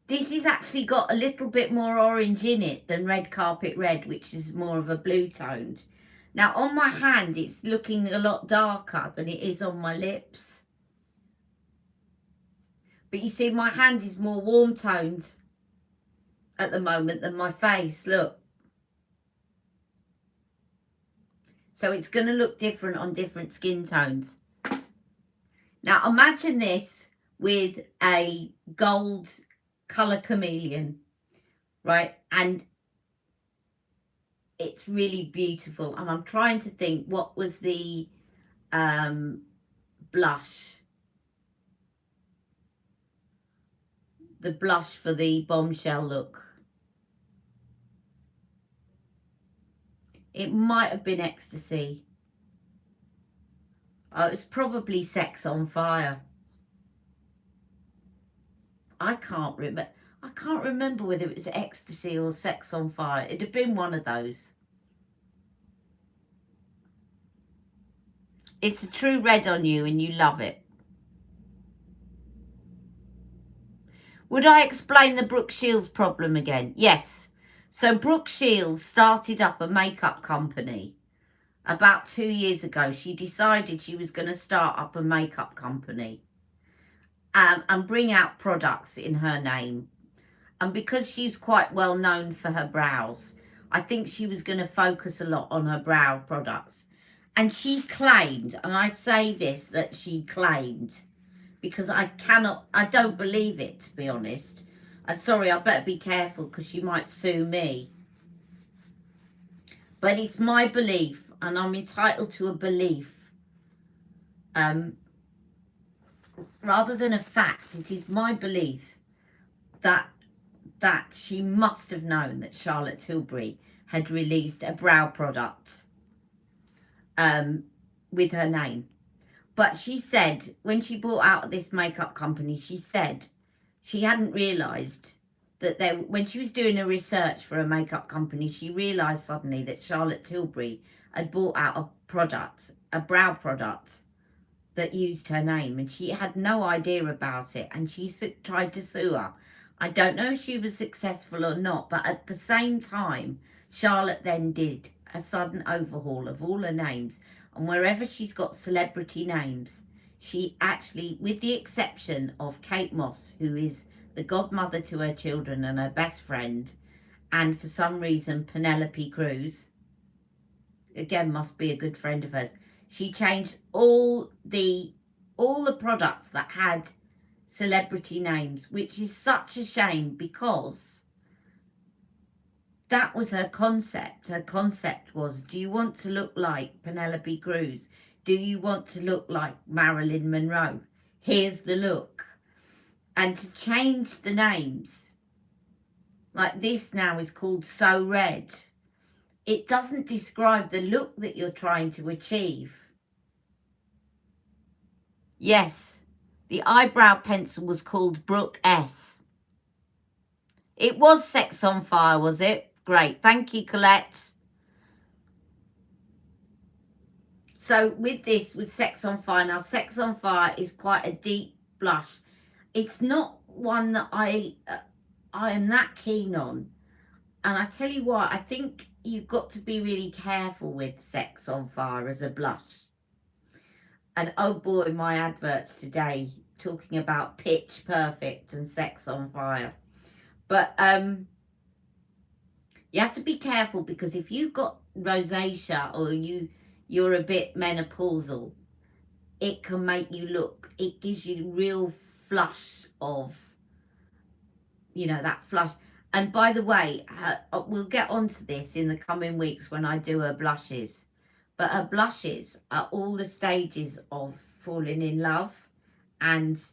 this has actually got a little bit more orange in it than Red Carpet Red, which is more of a blue toned. Now on my hand, it's looking a lot darker than it is on my lips. But you see, my hand is more warm toned at the moment than my face, look. So it's going to look different on different skin tones. Now imagine this with a gold colour chameleon, right? And it's really beautiful. And I'm trying to think, what was the blush? The blush for the bombshell look. It might have been Ecstasy. Oh, it was probably Sex on Fire. I can't remember whether it was Ecstasy or Sex on Fire. It'd have been one of those. It's a true red on you and you love it. Would I explain the Brooke Shields problem again? Yes. So Brooke Shields started up a makeup company about 2 years ago. She decided she was going to start up a makeup company and bring out products in her name. And because she's quite well known for her brows, I think she was going to focus a lot on her brow products. And she claimed, and I say this, that she claimed, because I don't believe it, to be honest. I'm sorry, I better be careful because she might sue me. But it's my belief, and I'm entitled to a belief. Rather than a fact, it is my belief that she must have known that Charlotte Tilbury had released a brow product with her name. But she said, when she bought out this makeup company, she said she hadn't realised that when she was doing a research for a makeup company, she realised suddenly that Charlotte Tilbury had bought out a product, a brow product that used her name, and she had no idea about it, and she tried to sue her. I don't know if she was successful or not, but at the same time, Charlotte then did a sudden overhaul of all her names, and wherever she's got celebrity names, she actually, with the exception of Kate Moss, who is the godmother to her children and her best friend, and for some reason Penelope Cruz, again must be a good friend of hers, she changed all the products that had celebrity names, which is such a shame because that was her concept. Her concept was, do you want to look like Penelope Cruz? Do you want to look like Marilyn Monroe? Here's the look. And to change the names, like this now is called So Red, it doesn't describe the look that you're trying to achieve. Yes, the eyebrow pencil was called Brooke S. It was Sex on Fire, was it? Great. Thank you, Colette. So with this, with Sex on Fire, now Sex on Fire is quite a deep blush. It's not one that I am that keen on. And I tell you what, I think you've got to be really careful with Sex on Fire as a blush. And oh boy, my adverts today talking about Pitch Perfect and Sex on Fire. But you have to be careful, because if you've got rosacea or you're a bit menopausal, it can make you look, it gives you real flush of, you know, that flush. And by the way, we'll get onto this in the coming weeks when I do her blushes. But her blushes are all the stages of falling in love, and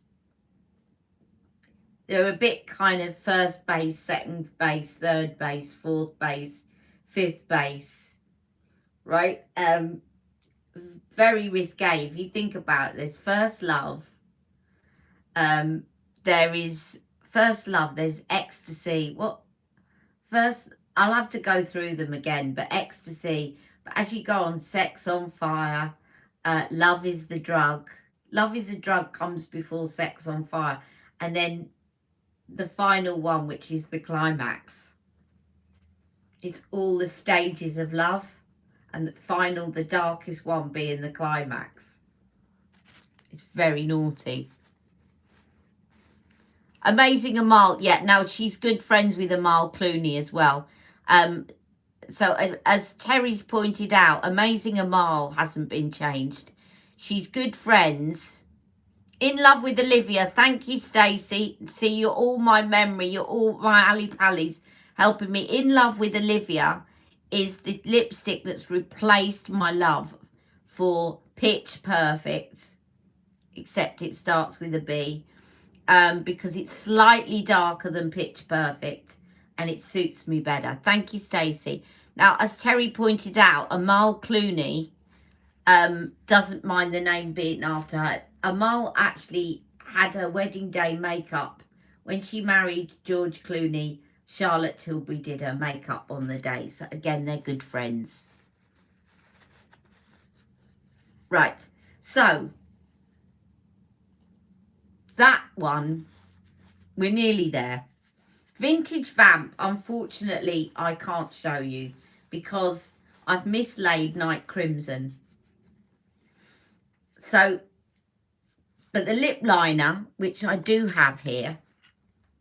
they're a bit kind of first base, second base, third base, fourth base, fifth base, right? Very risque. If you think about this, first love, there is First Love, there's Ecstasy. What? First, I'll have to go through them again, but Ecstasy. But as you go on, Sex on Fire, Love is the Drug. Love is a Drug comes before Sex on Fire. And then the final one, which is the climax. It's all the stages of love. And the final, the darkest one being the climax. It's very naughty. Amazing Amal. Yeah, now she's good friends with Amal Clooney as well. So as Terry's pointed out, Amazing Amal hasn't been changed. She's good friends. In love with Olivia. Thank you, Stacey. See, you're all my memory. You're all my Ali Pallies helping me. In Love with Olivia is the lipstick that's replaced my love for Pitch Perfect. Except it starts with a B. Because it's slightly darker than Pitch Perfect. And it suits me better. Thank you, Stacey. Now, as Terry pointed out, Amal Clooney doesn't mind the name being after her. Amal actually had her wedding day makeup. When she married George Clooney, Charlotte Tilbury did her makeup on the day. So, again, they're good friends. Right. So, that one, we're nearly there. Vintage Vamp, unfortunately, I can't show you because I've mislaid Night Crimson. So, but the lip liner, which I do have here,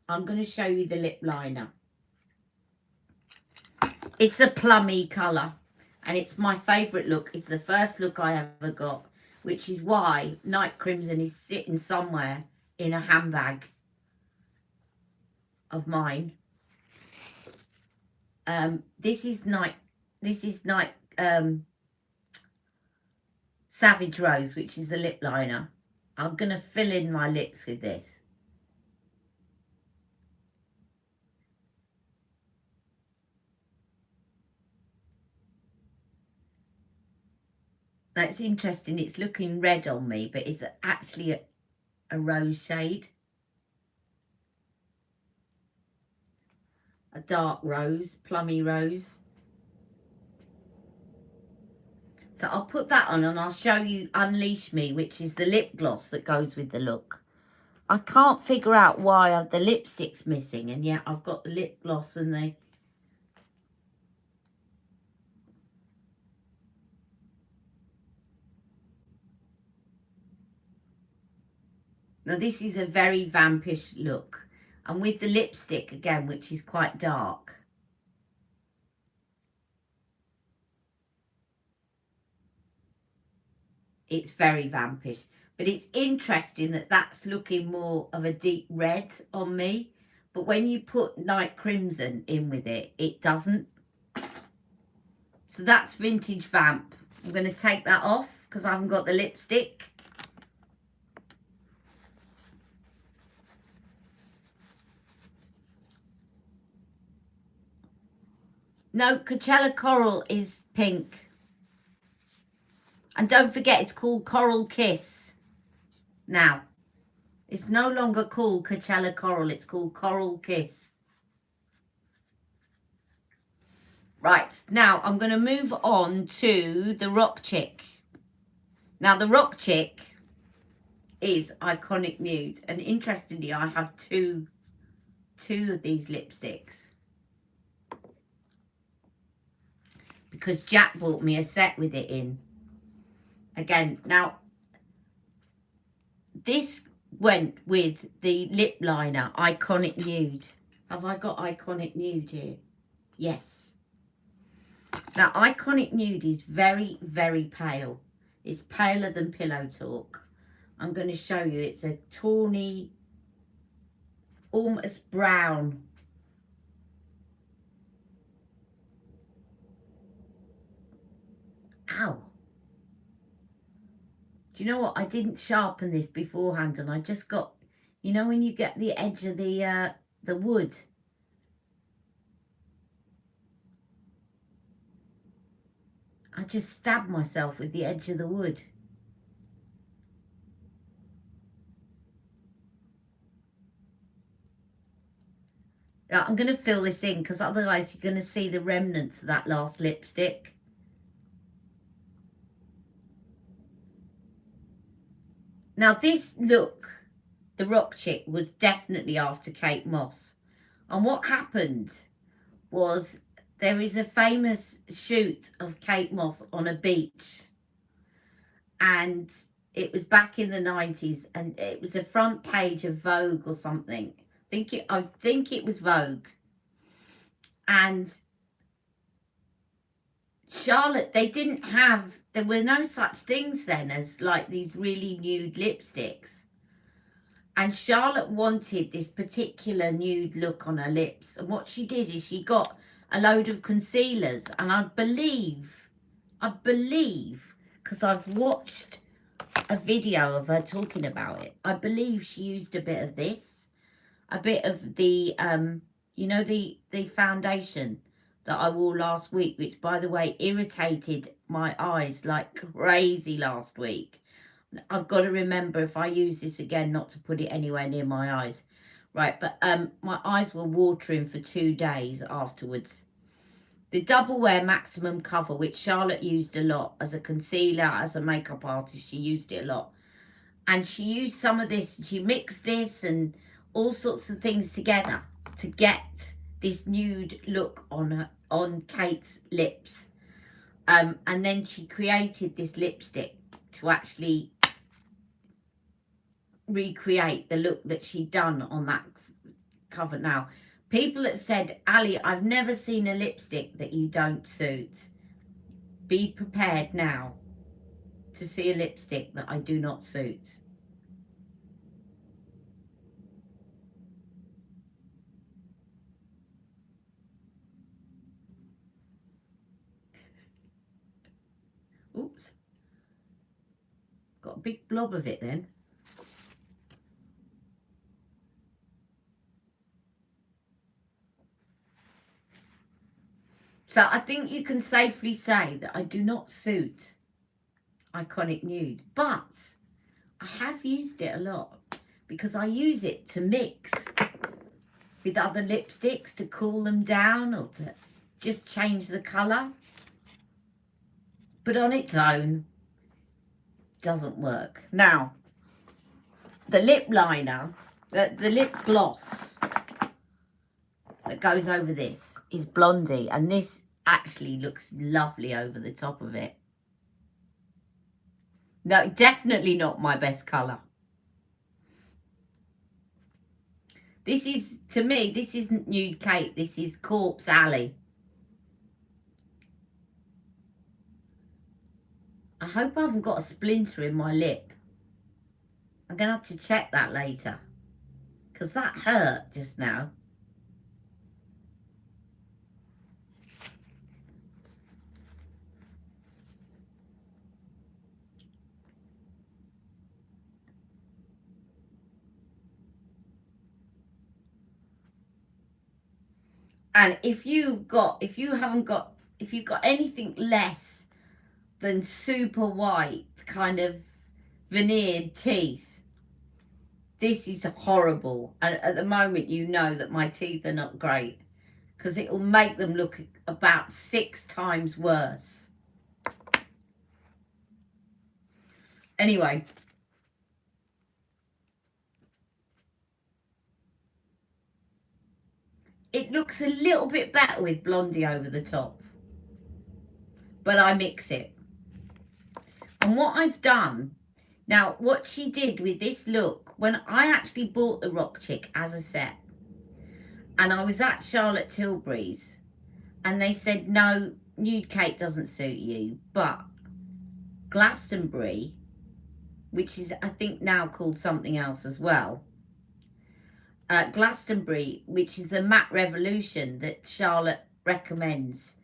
I'm going to show you the lip liner. It's a plummy colour and it's my favourite look. It's the first look I ever got, which is why Night Crimson is sitting somewhere in a handbag of mine. This is Savage Rose, which is the lip liner. I'm going to fill in my lips with this. Now, it's interesting. It's looking red on me, but it's actually a rose shade. A dark rose, plummy rose. So I'll put that on and I'll show you Unleash Me, which is the lip gloss that goes with the look. I can't figure out why the lipstick's missing, and yet I've got the lip gloss and the... Now this is a very vampish look. And with the lipstick, again, which is quite dark. It's very vampish. But it's interesting that that's looking more of a deep red on me. But when you put Night Crimson in with it, it doesn't. So that's Vintage Vamp. I'm going to take that off because I haven't got the lipstick. No, Coachella Coral is pink. And don't forget, it's called Coral Kiss. Now, it's no longer called Coachella Coral. It's called Coral Kiss. Right, now I'm going to move on to the Rock Chick. Now, the Rock Chick is Iconic Nude. And interestingly, I have two of these lipsticks. Because Jack bought me a set with it in. Again, now, this went with the lip liner, Iconic Nude. Have I got Iconic Nude here? Yes. Now, Iconic Nude is very, very pale. It's paler than Pillow Talk. I'm going to show you. It's a tawny, almost brown. Ow. Do you know what? I didn't sharpen this beforehand and I just got, you know when you get the edge of the wood? I just stabbed myself with the edge of the wood. Now, I'm going to fill this in because otherwise you're going to see the remnants of that last lipstick. Now, this look, the Rock Chick, was definitely after Kate Moss. And what happened was there is a famous shoot of Kate Moss on a beach. And it was back in the 90s. And it was a front page of Vogue or something. I think it was Vogue. And Charlotte, there were no such things then as like these really nude lipsticks. And Charlotte wanted this particular nude look on her lips. And what she did is she got a load of concealers. And I believe, because I've watched a video of her talking about it, I believe she used a bit of this, a bit of the, you know, the foundation that I wore last week, which, by the way, irritated my eyes like crazy last week. I've got to remember, if I use this again, not to put it anywhere near my eyes. Right, but my eyes were watering for 2 days afterwards. The Double Wear Maximum Cover, which Charlotte used a lot as a concealer, as a makeup artist, she used it a lot. And she used some of this, she mixed this and all sorts of things together to get this nude look on Kate's lips. And then she created this lipstick to actually recreate the look that she'd done on that cover. Now, people that said, Ali, I've never seen a lipstick that you don't suit. Be prepared now to see a lipstick that I do not suit. Oops. Got a big blob of it then. So I think you can safely say that I do not suit Iconic Nude, but I have used it a lot because I use it to mix with other lipsticks to cool them down or to just change the colour. But on its own, doesn't work. Now, the lip liner, the lip gloss that goes over this is Blondie, and this actually looks lovely over the top of it. No, definitely not my best colour. This is, to me, this isn't Nude Kate, this is Corpse Alley. I hope I haven't got a splinter in my lip. I'm going to have to check that later, because that hurt just now. And if you've got anything less than super white kind of veneered teeth, this is horrible. And at the moment, you know that my teeth are not great, because it will make them look about 6 times worse. Anyway. It looks a little bit better with Blondie over the top, but I mix it. And what I've done, now what she did with this look, when I actually bought the Rock Chick as a set, and I was at Charlotte Tilbury's, and they said, no, Nude Kate doesn't suit you, but Glastonbury, which is I think now called something else as well, Glastonbury, which is the Matte Revolution that Charlotte recommends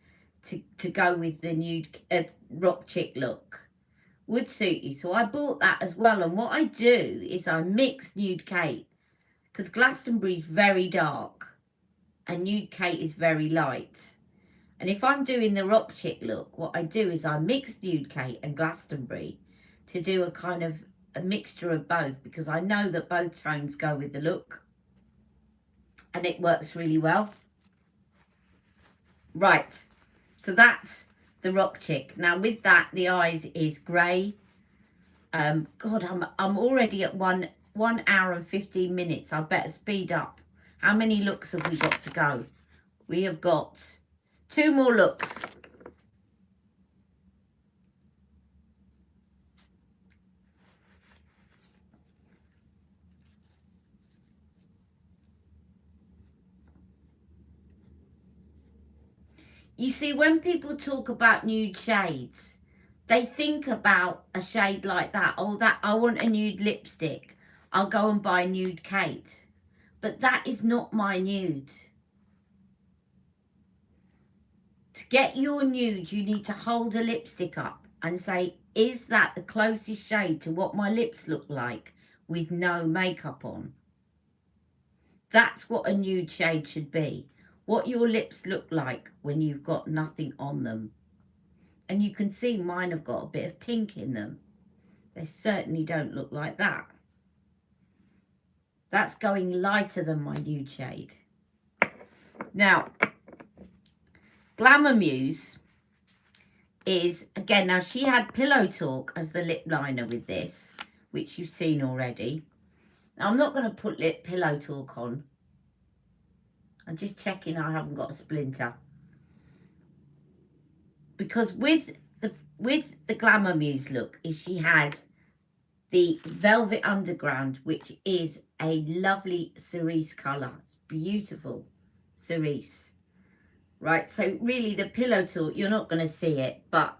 to go with the nude Rock Chick look, would suit you. So I bought that as well. And what I do is I mix Nude Kate, because Glastonbury is very dark and Nude Kate is very light. And if I'm doing the Rock Chick look, what I do is I mix Nude Kate and Glastonbury to do a kind of a mixture of both, because I know that both tones go with the look. and it works really well. Right, so that's the Rock Chick. Now with that, the eyes is grey. God, I'm already at 1 hour and 15 minutes. I better speed up. How many looks have we got to go? We have got 2 more looks. You see, when people talk about nude shades, they think about a shade like that. Oh, that I want a nude lipstick. I'll go and buy Nude Kate. But that is not my nude. To get your nude, you need to hold a lipstick up and say, is that the closest shade to what my lips look like with no makeup on? That's what a nude shade should be. What your lips look like when you've got nothing on them. And you can see mine have got a bit of pink in them. They certainly don't look like that. That's going lighter than my nude shade. Now, Glamour Muse is, again, now she had Pillow Talk as the lip liner with this, which you've seen already. Now, I'm not going to put Pillow Talk on. I'm just checking I haven't got a splinter. Because with the Glamour Muse look, is she had the Velvet Underground, which is a lovely cerise colour. It's beautiful cerise. Right, so really the Pillow Talk, you're not going to see it, but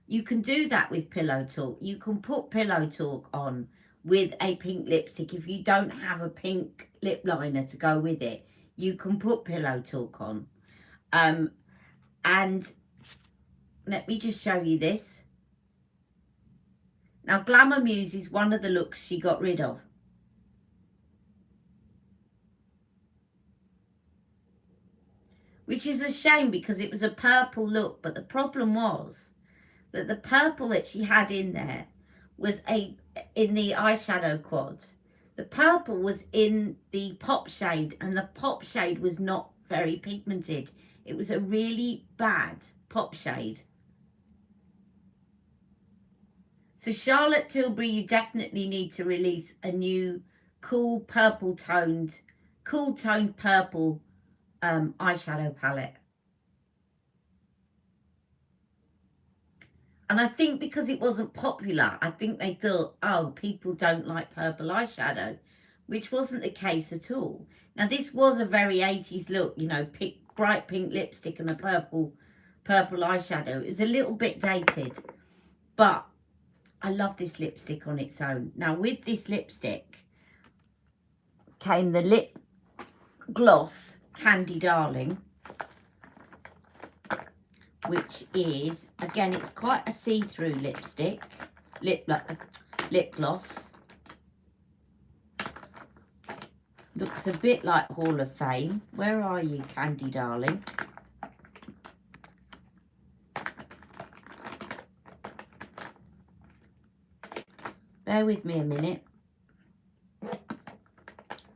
you can do that with Pillow Talk. You can put Pillow Talk on with a pink lipstick. If you don't have a pink lip liner to go with it, you can put Pillow Talk on. And let me just show you this. Now, Glamour Muse is one of the looks she got rid of. Which is a shame because it was a purple look. But the problem was that the purple that she had in there was in the eyeshadow quad. The purple was in the pop shade, and the pop shade was not very pigmented. It was a really bad pop shade. So Charlotte Tilbury, you definitely need to release a new cool toned purple eyeshadow palette. And I think because it wasn't popular, I think they thought, oh, people don't like purple eyeshadow, which wasn't the case at all. Now, this was a very 80s look, you know, bright pink lipstick and a purple eyeshadow. It was a little bit dated, but I love this lipstick on its own. Now, with this lipstick came the lip gloss Candy Darling, which is, again, it's quite a see-through lipstick, lip gloss. Looks a bit like Hall of Fame. Where are you, Candy Darling? Bear with me a minute.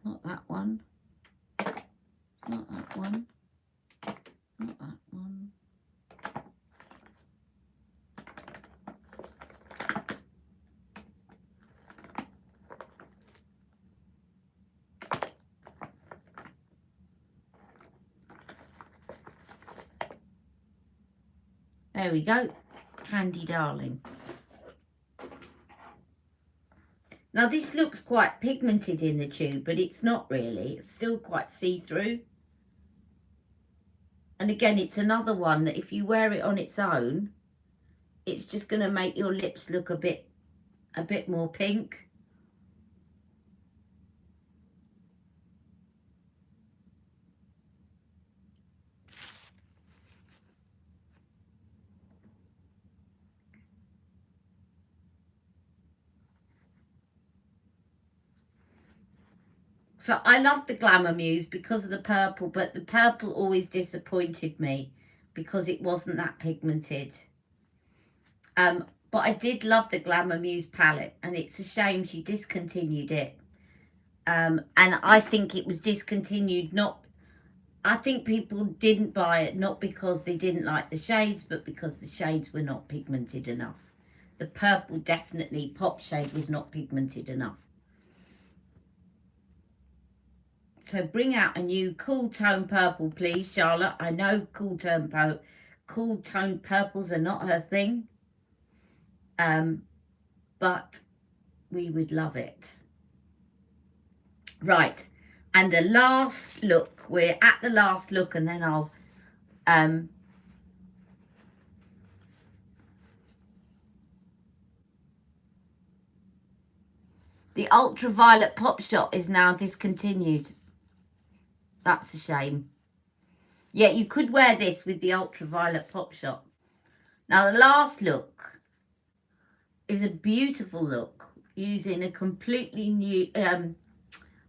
Not that one. Not that one. Not that one. There we go. Candy Darling. Now, this looks quite pigmented in the tube, but it's not really. It's still quite see-through. And again, it's another one that if you wear it on its own, it's just going to make your lips look a bit more pink. So I love the Glamour Muse because of the purple, but the purple always disappointed me because it wasn't that pigmented. But I did love the Glamour Muse palette, and it's a shame she discontinued it. And I think it was discontinued, I think people didn't buy it not because they didn't like the shades, but because the shades were not pigmented enough. The purple, definitely, pop shade, was not pigmented enough. So bring out a new cool tone purple, please, Charlotte. I know cool tone purples are not her thing, but we would love it. Right, and the last look, we're at the last look, and then I'll the ultraviolet pop shot is now discontinued. That's a shame. Yeah, you could wear this with the ultraviolet pop shot. Now the last look is a beautiful look using a completely new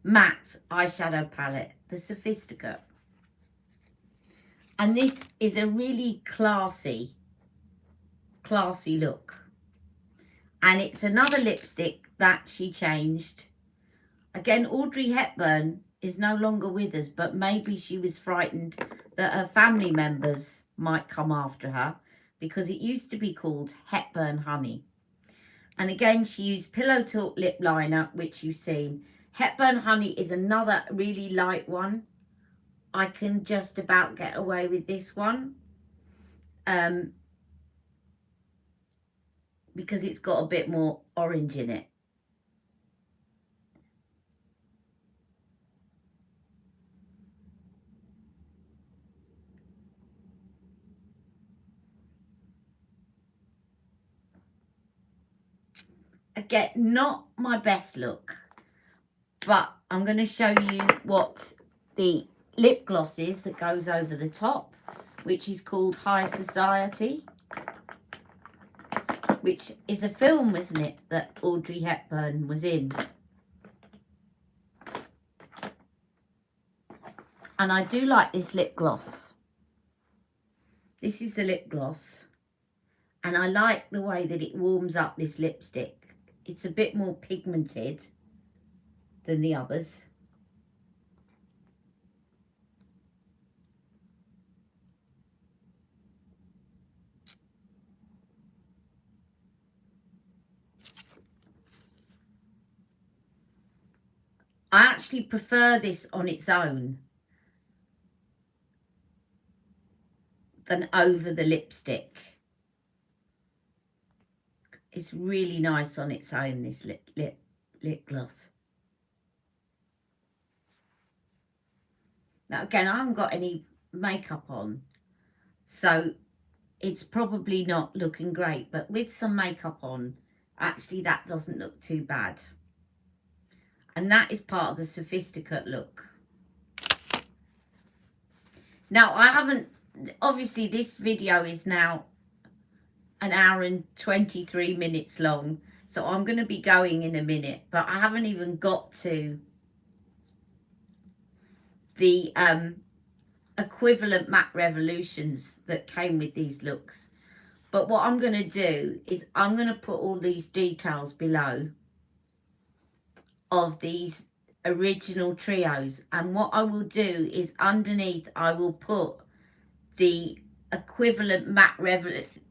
matte eyeshadow palette, the Sophisticate. And this is a really classy look. And it's another lipstick that she changed. Again, Audrey Hepburn is no longer with us, but maybe she was frightened that her family members might come after her, because it used to be called Hepburn Honey. And again, she used Pillow Talk lip liner, which you've seen. Hepburn Honey is another really light one. I can just about get away with this one, because it's got a bit more orange in it. Again, not my best look, but I'm going to show you what the lip gloss is that goes over the top, which is called High Society, which is a film, isn't it, that Audrey Hepburn was in. And I do like this lip gloss. This is the lip gloss, and I like the way that it warms up this lipstick. It's a bit more pigmented than the others. I actually prefer this on its own than over the lipstick. It's really nice on its own, this lip gloss. Now again, I haven't got any makeup on, so it's probably not looking great, but with some makeup on, actually that doesn't look too bad. And that is part of the Sophisticate look. Now I haven't, obviously this video is now an hour and 23 minutes long, so I'm going to be going in a minute, but I haven't even got to the equivalent matte revolutions that came with these looks. But what I'm going to do is I'm going to put all these details below of these original trios, and what I will do is underneath I will put the equivalent matte revolution.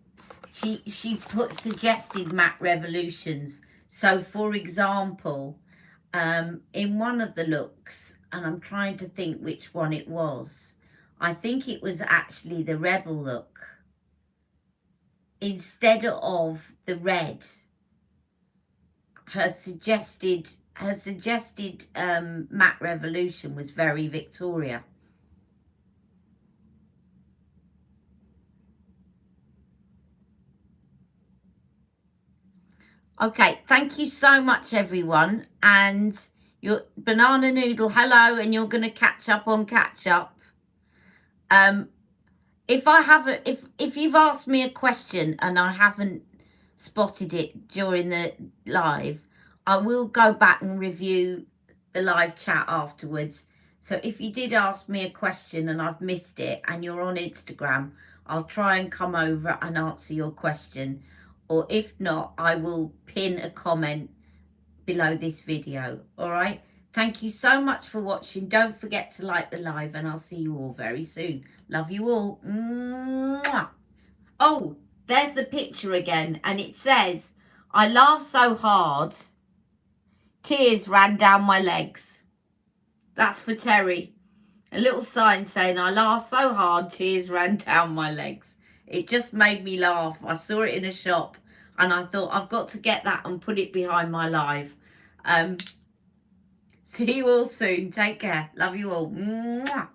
She put suggested matte revolutions. So for example, in one of the looks, and I'm trying to think which one it was, I think it was actually the Rebel look. Instead of the red, her suggested matte revolution was very Victoria. Okay, thank you so much, everyone. And your banana noodle, hello, and you're going to catch up on catch up. If you've asked me a question and I haven't spotted it during the live, I will go back and review the live chat afterwards. So if you did ask me a question and I've missed it and you're on Instagram, I'll try and come over and answer your question. Or if not, I will pin a comment below this video. All right. Thank you so much for watching. Don't forget to like the live, and I'll see you all very soon. Love you all. Mwah. Oh, there's the picture again, and it says, I laughed so hard, tears ran down my legs. That's for Terry. A little sign saying, I laughed so hard, tears ran down my legs. It just made me laugh. I saw it in a shop, and I thought, I've got to get that and put it behind my live. See you all soon. Take care. Love you all. Mwah.